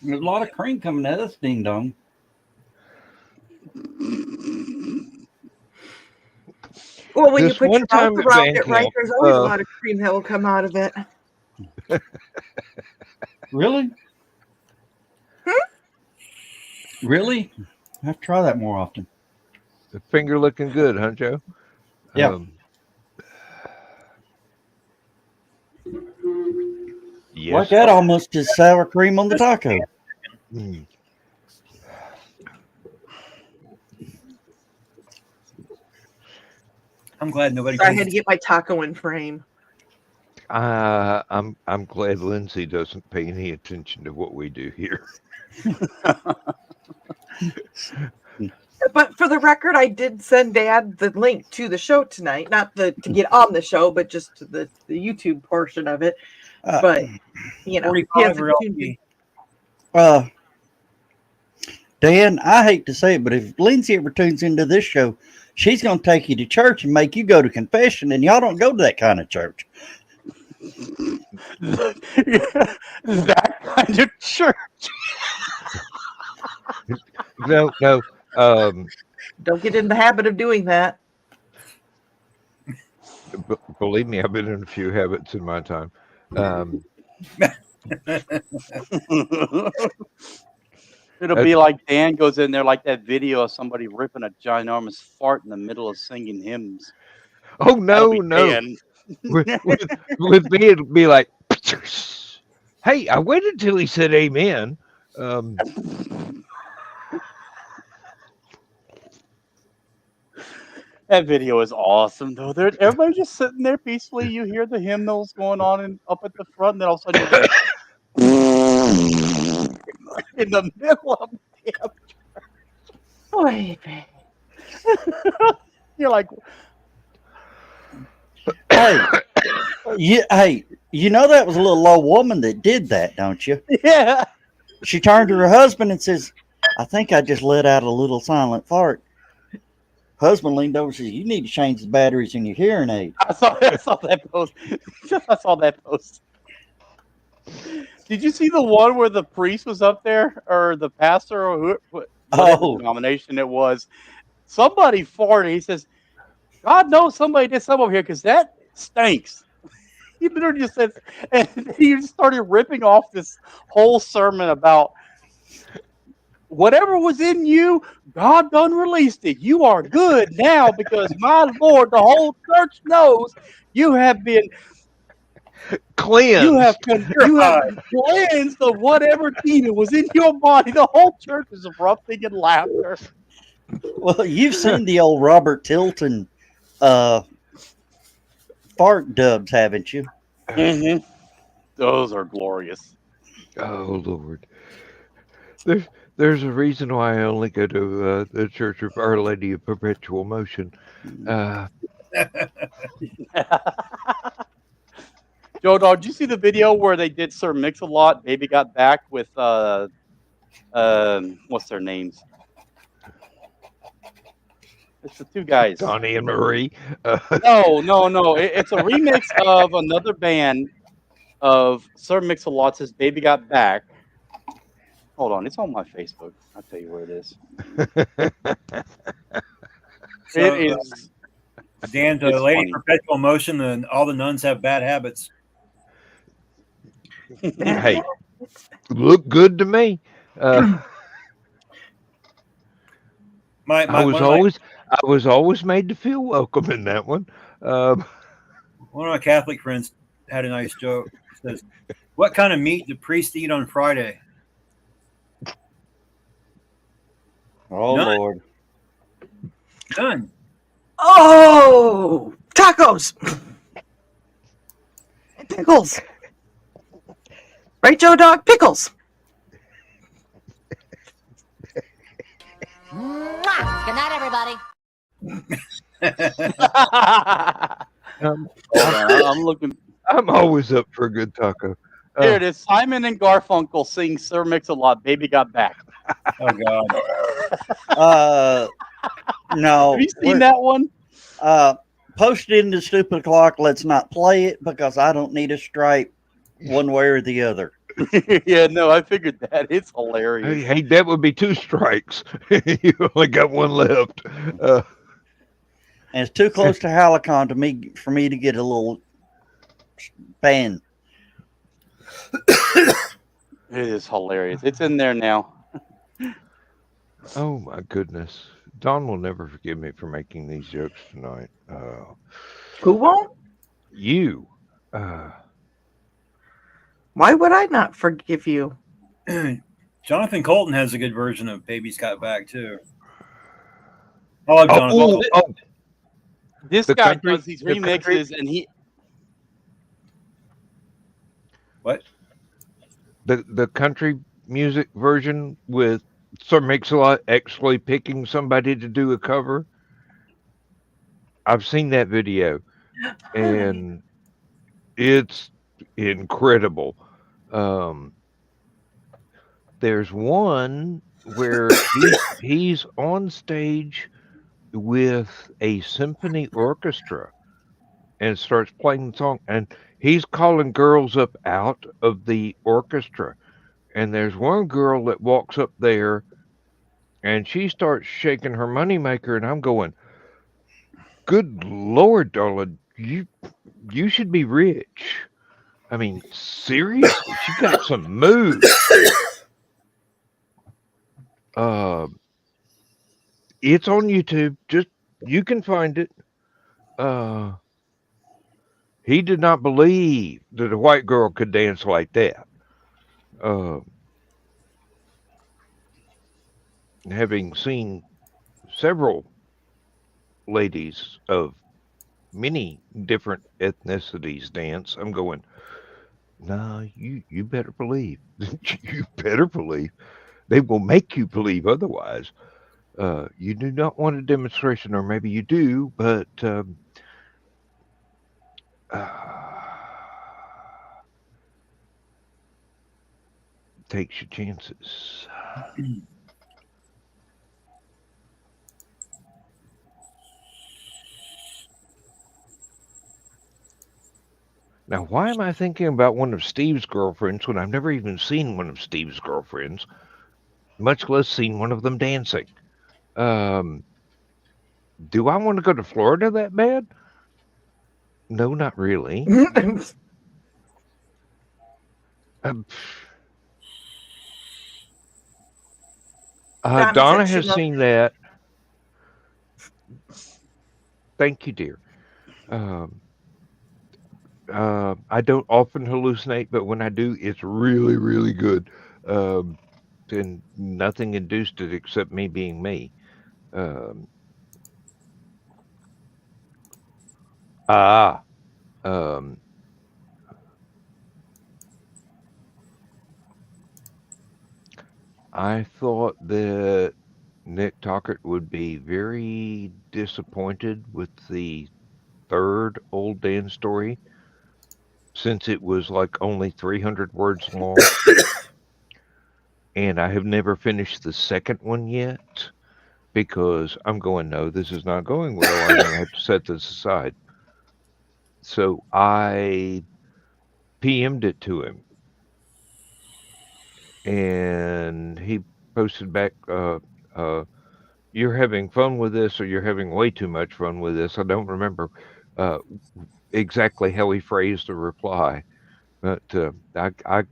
There's a lot of cream coming at us, ding dong. Well, when you This put one your mouth time at around band it, right, camp, there's always a lot of cream that will come out of it. Really? Really? I have to try that more often. the finger looking good, huh, Joe? Yeah. Yes. Like that almost is sour cream on the taco. Mm. I'm glad nobody. So I had to get my taco in frame. I'm glad Lindsay doesn't pay any attention to what we do here. But for the record, I did send Dad the link to the show tonight. Not to get on the show, but just to the YouTube portion of it. But, you know, he 45 hasn't or tuned in. Dan, I hate to say it, but if Lindsay ever tunes into this show, she's going to take you to church and make you go to confession, and y'all don't go to that kind of church. That kind of church. No. Don't get in the habit of doing that. Believe me, I've been in a few habits in my time. It'll be like Dan goes in there like that video of somebody ripping a ginormous fart in the middle of singing hymns. Oh no. Dan. With me, it'll be like, hey, I waited till he said amen. That video is awesome, though. Everybody's just sitting there peacefully. You hear the hymnals going on and up at the front, and then all of a sudden you're like, in the middle of the damn Boy, you're like, Hey, you know that was a little old woman that did that, don't you? yeah. She turned to her husband and says, I think I just let out a little silent fart. Husband leaned over and says, you need to change the batteries in your hearing aid. I saw that post. I saw that post. Did you see the one where the priest was up there, or the pastor, or whatever denomination it was? Somebody farted. He says, God knows somebody did something over here because that stinks. He literally just said, and he just started ripping off this whole sermon about whatever was in you, God done released it. You are good now because my Lord, the whole church knows you have been Cleansed. You have cleansed of whatever demon was in your body. The whole church is erupting in laughter. Well, you've seen the old Robert Tilton fart dubs, haven't you? Mm-hmm. Those are glorious. Oh Lord, there's a reason why I only go to the Church of Our Lady of Perpetual Motion. Joe Dog, did you see the video where they did Sir Mix-a-Lot? Baby got back with what's their names? It's the two guys. Donnie and Marie. No. It's a remix of another band of Sir Mix-a-Lot's Baby Got Back. Hold on, it's on my Facebook. I'll tell you where it is. So, It is. Dan's It's a lady funny. perpetual motion, and all the nuns have bad habits. Hey, look good to me. My, I was one, of my, always made to feel welcome in that one. Um, one of my Catholic friends had a nice joke. He says, "What kind of meat do priests eat on Friday?" Oh None. Lord. None. Oh, tacos and pickles. Right, Joe Dog? Pickles. Mwah! Good night, everybody. um, Hold on, I'm looking. I'm always up for a good taco. Here it is. Simon and Garfunkel sing Sir Mix-a-Lot, Baby Got Back. Oh God. No. Have you seen that one? Post it in the stupid clock. Let's not play it because I don't need a stripe one way or the other. Yeah, no, I figured that. It's hilarious. Hey, that would be 2 strikes. You only got 1 left. And it's too close to HallowCon for me to get a little ban. It is hilarious. It's in there now. Oh my goodness. Don will never forgive me for making these jokes tonight. Who won't? You. Why would I not forgive you? Jonathan Colton has a good version of "Baby's Got Back" too. I love Jonathan. This The guy country- does these the country- remixes, and he What? The country music version with Sir Mix-a-Lot actually picking somebody to do a cover. I've seen that video, and it's incredible. There's one where he's on stage with a symphony orchestra and starts playing the song, and he's calling girls up out of the orchestra. And there's one girl that walks up there and she starts shaking her moneymaker, and I'm going, good Lord, darling, you should be rich. I mean, seriously, she got some moves. It's on YouTube. Just you can find it. He did not believe that a white girl could dance like that. Having seen several ladies of many different ethnicities dance, I'm going, nah, you better believe. You better believe. They will make you believe otherwise. You do not want a demonstration, or maybe you do, but takes your chances. Now, why am I thinking about one of Steve's girlfriends when I've never even seen one of Steve's girlfriends, much less seen one of them dancing? Do I want to go to Florida that bad? No, not really. Donna has seen that. Thank you, dear. I don't often hallucinate, but when I do, it's really, really good. And nothing induced it except me being me. I thought that Nick Tockert would be very disappointed with the 3rd Old Dan story, since it was like only 300 words long. And I have never finished the 2nd one yet because I'm going, no, this is not going well. I'm going to have to set this aside. So I PM'd it to him. And he posted back, you're having fun with this or you're having way too much fun with this. I don't remember uh, exactly how he phrased the reply, but I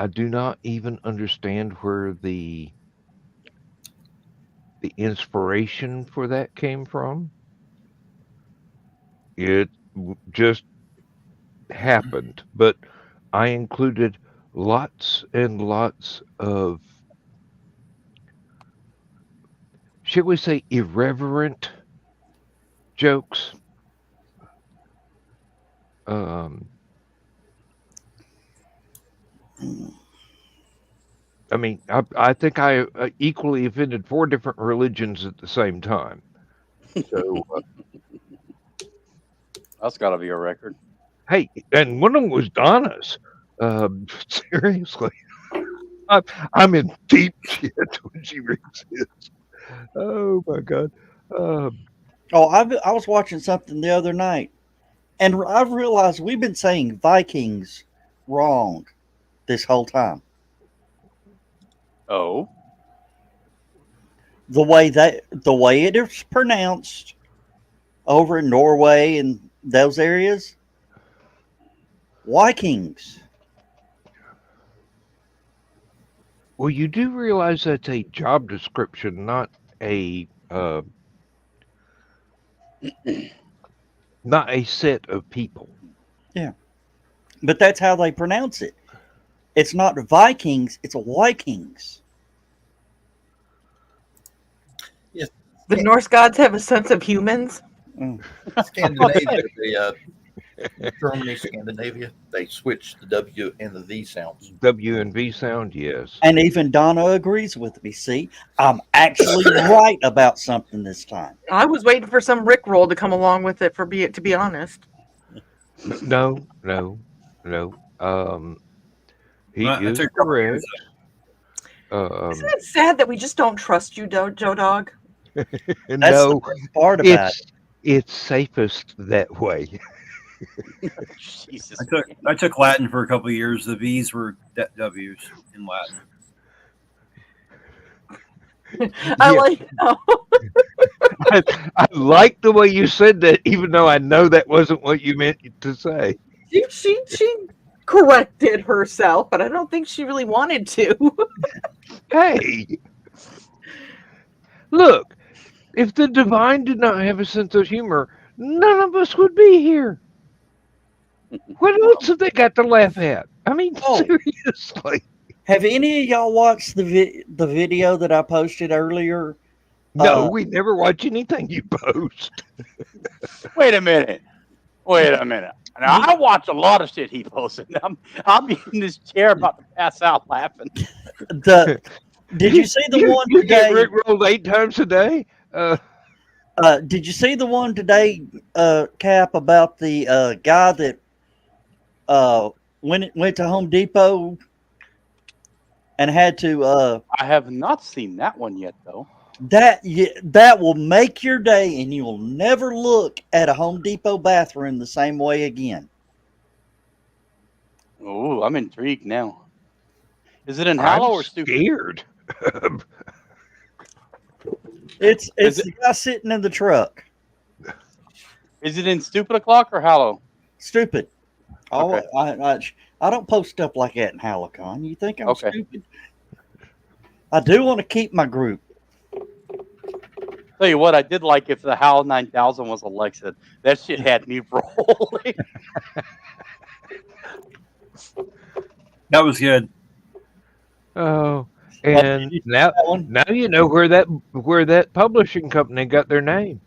do not even understand where the inspiration for that came from. It just happened, but I included lots and lots of, shall we say, irreverent jokes. Um, I mean, I think I equally offended 4 different religions at the same time. So, That's got to be a record. hey, and one of them was Donna's. Seriously, I'm, I'm in deep shit when she reads this. Oh my god. Um, Oh, I was watching something the other night, and I've realized we've been saying Vikings wrong this whole time. Oh, The way it is pronounced over in Norway and those areas, Vikings. well, you do realize that's a job description, not not a set of people. Yeah, but that's how they pronounce it. It's not Vikings; it's Vikings. The Norse gods have a sense of humans. Mm. Scandinavia, Germany, Scandinavia, they switched the W and the V sounds. W and V sound, yes. And even Donna agrees with me. See, I'm actually right about something this time. I was waiting for some Rickroll to come along with it. To be honest, No, no, no. He Well, that is took a couple correct. isn't it sad that we just don't trust you, Joe Dog? That's No, the best part about it. it's safest that way. Jesus. I took Latin for a couple of years. The V's were W's in Latin. I Yeah. like how I like the way you said that, even though I know that wasn't what you meant to say. she corrected herself, but I don't think she really wanted to. Hey, look, if the divine did not have a sense of humor, none of us would be here. What else have they got to laugh at? I mean, Oh. seriously. Have any of y'all watched the video that I posted earlier? No, we never watch anything you post. Wait a minute. Now I watch a lot of shit he posted. I'm in this chair about to pass out laughing. Did you see the one You get today? Rick rolled 8 times a day? Did you see the one today, Cap, about the guy that went to Home Depot and had to? I have not seen that one yet, though. That will make your day, and you will never look at a Home Depot bathroom the same way again. Oh, I'm intrigued now. Is it in Hallow I'm or Stupid? scared. It's Is the guy sitting in the truck. Is it in Stupid O'Clock or Hallow? Stupid. Okay. I don't post stuff like that in HallowCon. You think I'm Okay. stupid? I do want to keep my group. Tell you what, I did like if the HAL 9000 was Alexa. That shit had me rolling. That was good. Oh, and now you know where that publishing company got their name.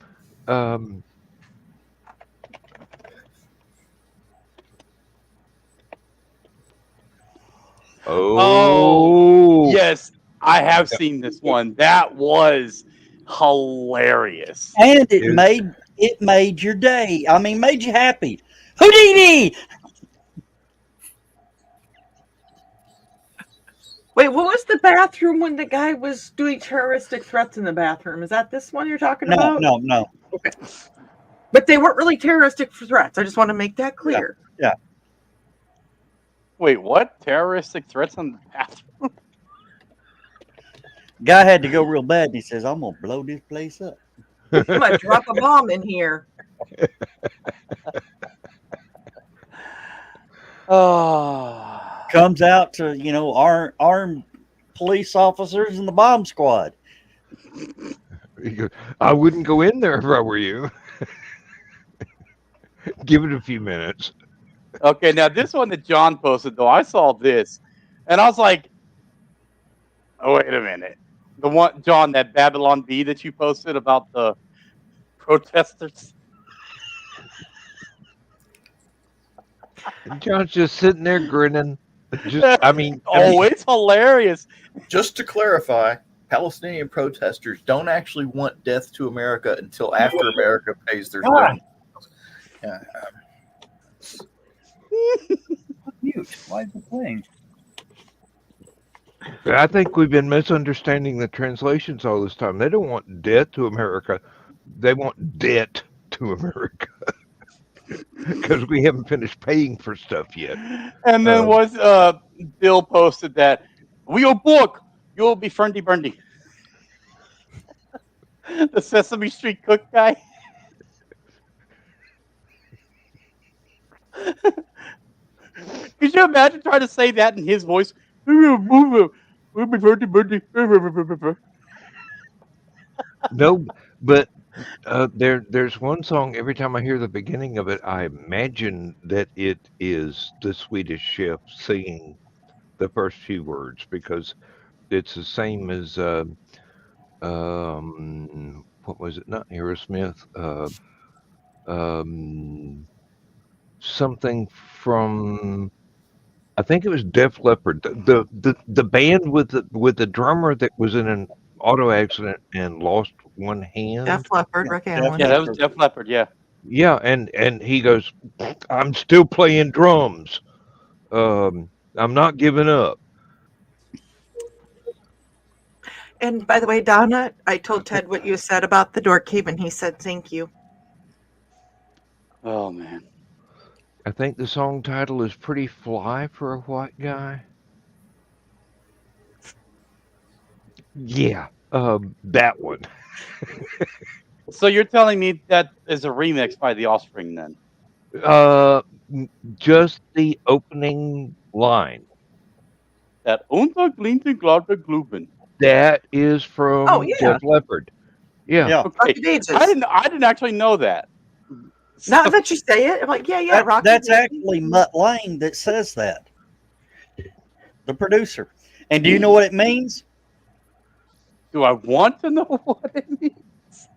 Oh, Yes, I have seen this one. That was hilarious. And it made your day. I mean, made you happy. Houdini! Wait, what was the bathroom when the guy was doing terroristic threats in the bathroom? Is that this one you're talking about? No. Okay. But they weren't really terroristic threats. I just want to make that clear. Yeah. Wait, what? Terroristic threats on the bathroom? Guy had to go real bad, and he says, "I'm gonna blow this place up." I'm gonna drop a bomb in here. Oh. Comes out to armed police officers and the bomb squad. He goes, I wouldn't go in there if I were you. Give it a few minutes. Okay, now this one that John posted, though, I saw this, and I was like, "Oh, wait a minute." The one, John, that Babylon Bee that you posted about the protesters. John's just sitting there grinning. It's hilarious. Just to clarify, Palestinian protesters don't actually want death to America until after America pays their God. Yeah. Mute. Why is it playing? I think we've been misunderstanding the translations all this time. They don't want death to America. They want debt to America. Because we haven't finished paying for stuff yet. And then Bill posted that, "We will book. You'll be friendly Bundy." The Sesame Street cook guy. Could you imagine trying to say that in his voice? We'll be friendly Bundy. No, but there's one song, every time I hear the beginning of it, I imagine that it is the Swedish chef singing the first few words, because it's the same as what was it? Not Aerosmith. Something from, I think it was Def Leppard. The band with the drummer that was in an auto accident and lost one hand. Def Leppard, Rick Allen. Yeah, that was Def Leppard. Yeah. Yeah, and he goes, I'm still playing drums. I'm not giving up. And by the way, Donna, I told Ted what you said about the door cave, and he said thank you. Oh man. I think the song title is Pretty Fly for a White Guy. Yeah, that one. So you're telling me that is a remix by The Offspring then? Just the opening line. That Unterglinte Glauter Gluben. That is from Def Leppard. Yeah. Okay. I didn't actually know that. Now that you say it, I'm like, yeah, Rocky. That's actually Mutt Lange that says that. The producer. And do you know what it means? Do I want to know what it means?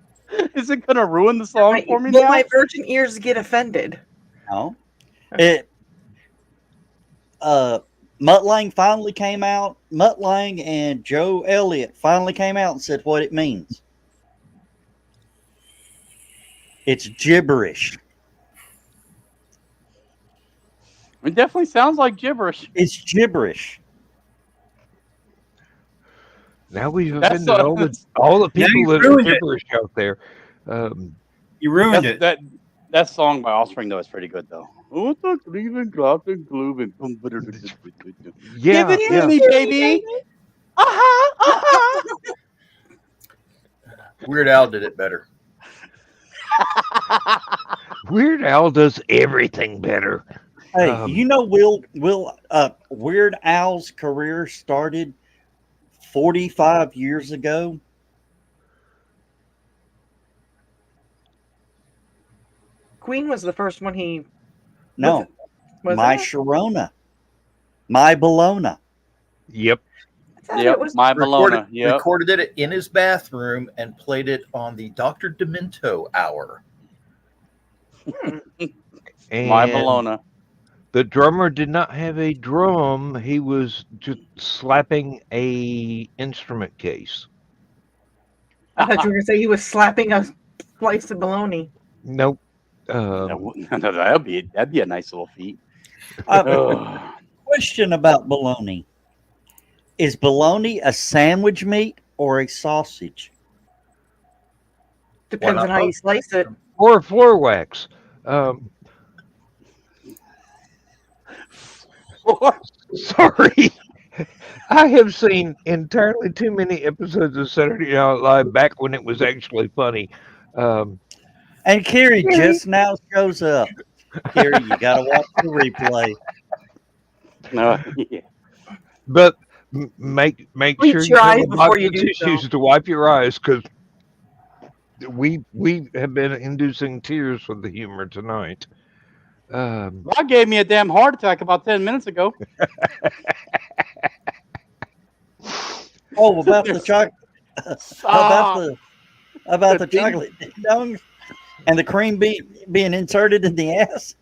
Is it going to ruin the song for me Will now? my virgin ears get offended? No. Mutt Lange finally came out. Mutt Lange and Joe Elliott finally came out and said what it means. It's gibberish. It definitely sounds like gibberish. It's gibberish. Now we've offended all the people that are gibberish out there. You ruined it. That song by Offspring though is pretty good though. Yeah, Give it to me, baby. Weird Al did it better. Weird Al does everything better. Hey, Weird Al's career started 45 years ago. Queen was the first one he. No, Was My it? Sharona, My Bologna. Yep. Yep, My Bologna. Yep. Recorded it in his bathroom and played it on the Dr. Demento hour. And My Bologna. the drummer did not have a drum. He was just slapping a instrument case. I thought you were going to say he was slapping a slice of bologna. Nope. That'd be a nice little feat. Question about bologna. Is bologna a sandwich meat or a sausage? Depends on how you slice it. Or floor wax. Sorry. I have seen entirely too many episodes of Saturday Night Live back when it was actually funny. Um, And Carrie Carrie. just now shows up. Carrie, you got to watch the replay. No, yeah. but make Bleach sure your you have eyes a before box you of do tissues to wipe your eyes because we have been inducing tears with the humor tonight. God gave me a damn heart attack about 10 minutes ago. Oh, about the chocolate. Stop. About the The ding- chocolate ding dongs and the cream being inserted in the ass.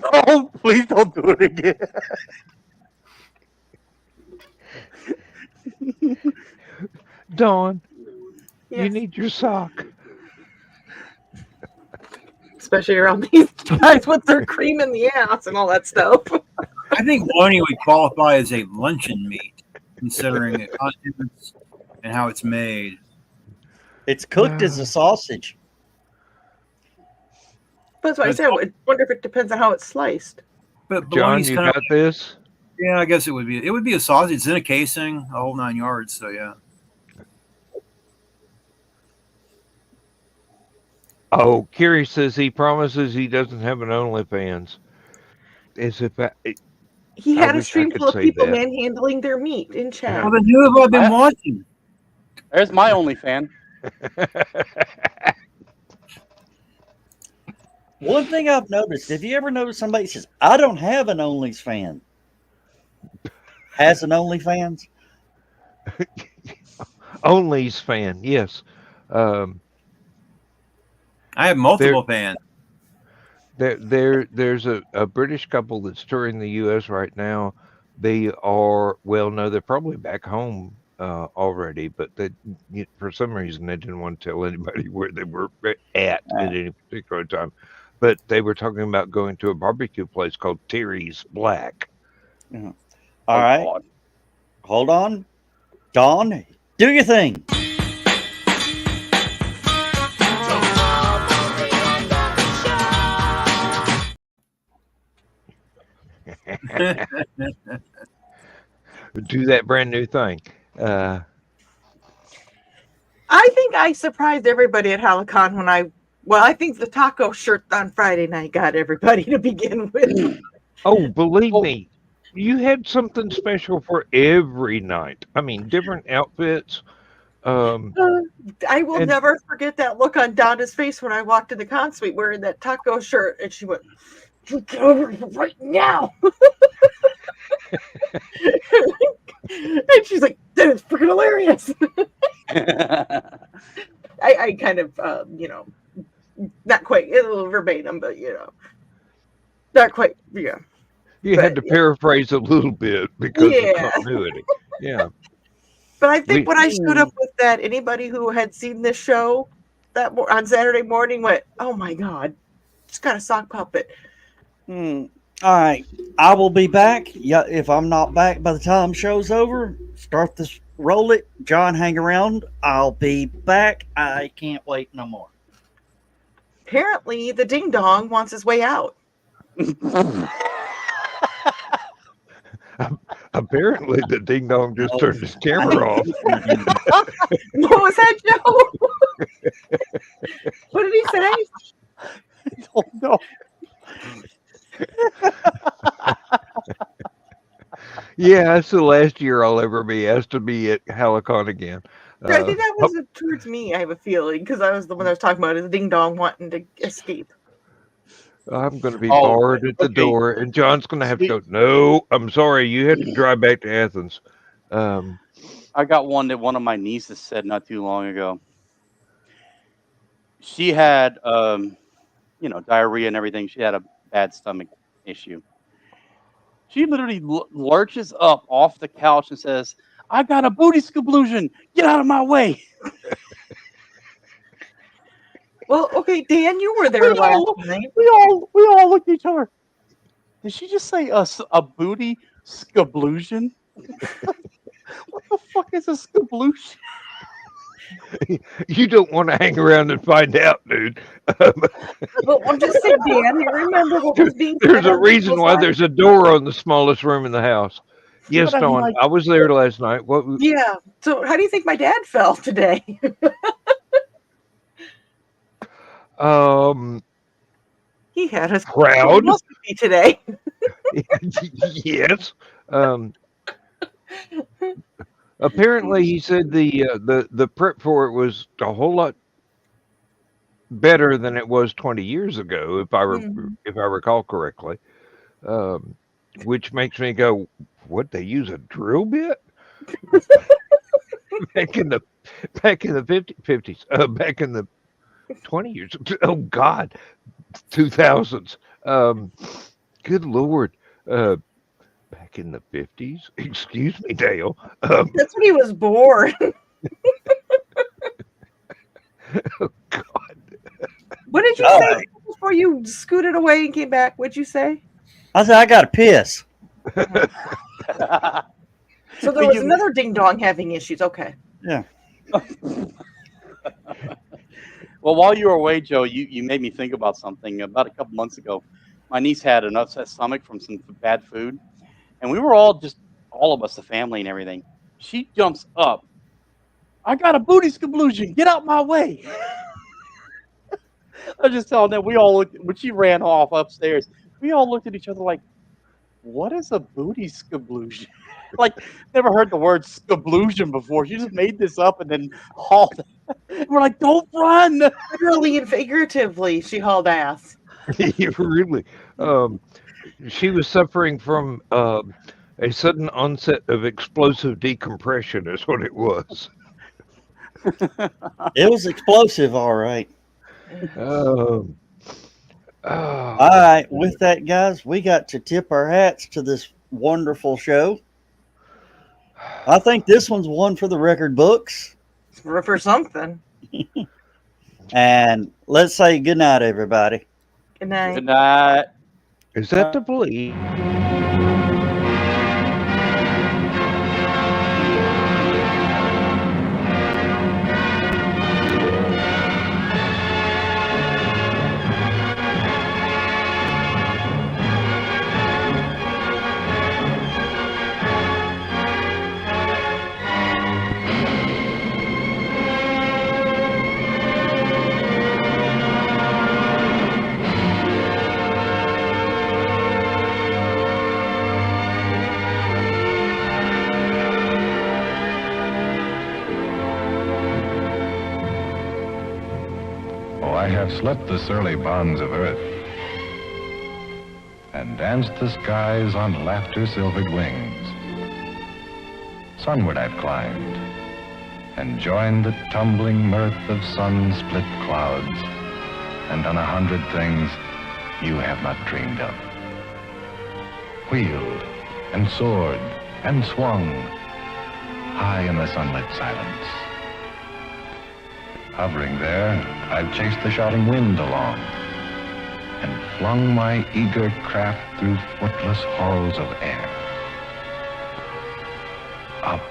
Oh, please don't do it again. Dawn, you Yes. need your sock. Especially around these guys with their cream in the ass and all that stuff. I think bologna would qualify as a luncheon meat, considering the contents and how it's made. It's cooked as a sausage. That's why I said I wonder if it depends on how it's sliced. But John, bologna's you kind got this? yeah, I guess it would be. It would be a sausage. It's in a casing, a whole 9 yards. So yeah. Oh, Kerry says he promises he doesn't have an OnlyFans. As if He I had a wish I stream could full of say people that. manhandling their meat in chat. Well, then who have I been watching? There's my only fan. One thing I've noticed, have you ever noticed somebody says, I don't have an OnlyFans? Has an OnlyFans? Only's fan, yes. I have multiple fans. There's a British couple that's touring the U.S. right now. They are no, they're probably back home already, but for some reason they didn't want to tell anybody where they were at any particular time. But they were talking about going to a barbecue place called Terry's Black. All right. God. Hold on. Dawn, do your thing. Do that brand new thing. I think I surprised everybody at HallowCon when I think the taco shirt on Friday night got everybody to begin with. Oh, believe me, you had something special for every night. I mean, different outfits. I will never forget that look on Donna's face when I walked in the con suite wearing that taco shirt, and she went, "You get over here right now!" And she's like, "That is freaking hilarious." I kind of, not quite verbatim, but not quite, yeah. You had to paraphrase a little bit because of continuity. Yeah. But I think when I showed up with that, anybody who had seen this show on Saturday morning went, "Oh my God, just got a sock puppet." All right. I will be back. Yeah, if I'm not back by the time show's over, start this, roll it. John, hang around. I'll be back. I can't wait no more. Apparently, the ding dong wants his way out. Apparently, the ding dong just turned his camera off. What was that, Joe? What did he say? I don't know. Yeah, that's the last year I'll ever be asked to be at HallowCon again. I think that was towards me, I have a feeling, because I was the one that was talking about it, the ding dong wanting to escape. I'm going to be barred at the door, and John's going to have to go, "No, I'm sorry, you had to drive back to Athens." I got one that one of my nieces said not too long ago. She had, diarrhea and everything. She had a bad stomach issue. She literally lurches up off the couch and says, "I got a booty scablusion. Get out of my way." Well, okay, Dan, you were there last night. We all looked at each other. Did she just say a booty scablusion? What the fuck is a scablusion? You don't want to hang around and find out, dude. But I'm just saying, Dan, you remember what was being said There's a on reason people's why lives? there's a door on the smallest room in the house. Yes, But I'm Dawn. like, I was there last night. What? yeah. So how do you think my dad felt today? He had a Proud. colonoscopy today. Yes. Apparently, he said the prep for it was a whole lot better than it was 20 years ago, if I recall correctly. Which makes me go, what, they use a drill bit back in the 50s, back in the 20 years. Oh God, 2000s. Good Lord. Back in the 50s. Excuse me, Dale. That's when he was born. Oh God. What did you say before you scooted away and came back? What'd you say? I said, I got to piss. So there was another ding dong having issues. Okay. Yeah. Well, while you were away, Joe, you made me think about something. About a couple months ago, my niece had an upset stomach from some bad food, and we were all of us, the family and everything. She jumps up. I got a booty scablusion. Get out my way. I was just telling them, we all looked, when she ran off upstairs, we all looked at each other like, what is a booty scablusion? Like, never heard the word scablusion before. She just made this up and then hauled. We're like, don't run. Literally and figuratively, she hauled ass. Really. She was suffering from a sudden onset of explosive decompression, is what it was. It was explosive, all right. Oh. All right. With that, guys, we got to tip our hats to this wonderful show. I think this one's one for the record books. For something. And let's say good night, everybody. Good night. Good night. Is that the plea? I have slept the surly bonds of earth and danced the skies on laughter-silvered wings. Sunward I've climbed and joined the tumbling mirth of sun-split clouds and done 100 things you have not dreamed of. Wheeled and soared and swung high in the sunlit silence. Hovering there, I've chased the shouting wind along and flung my eager craft through footless halls of air. Up,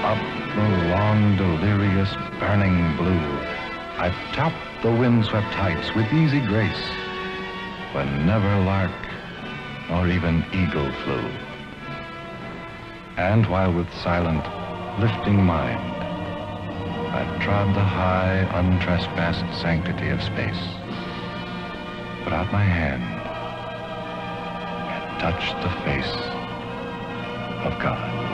up the long, delirious, burning blue, I've topped the windswept heights with easy grace, when never lark nor even eagle flew. And while with silent, lifting mind, I've trod the high, untrespassed sanctity of space, put out my hand, and touched the face of God.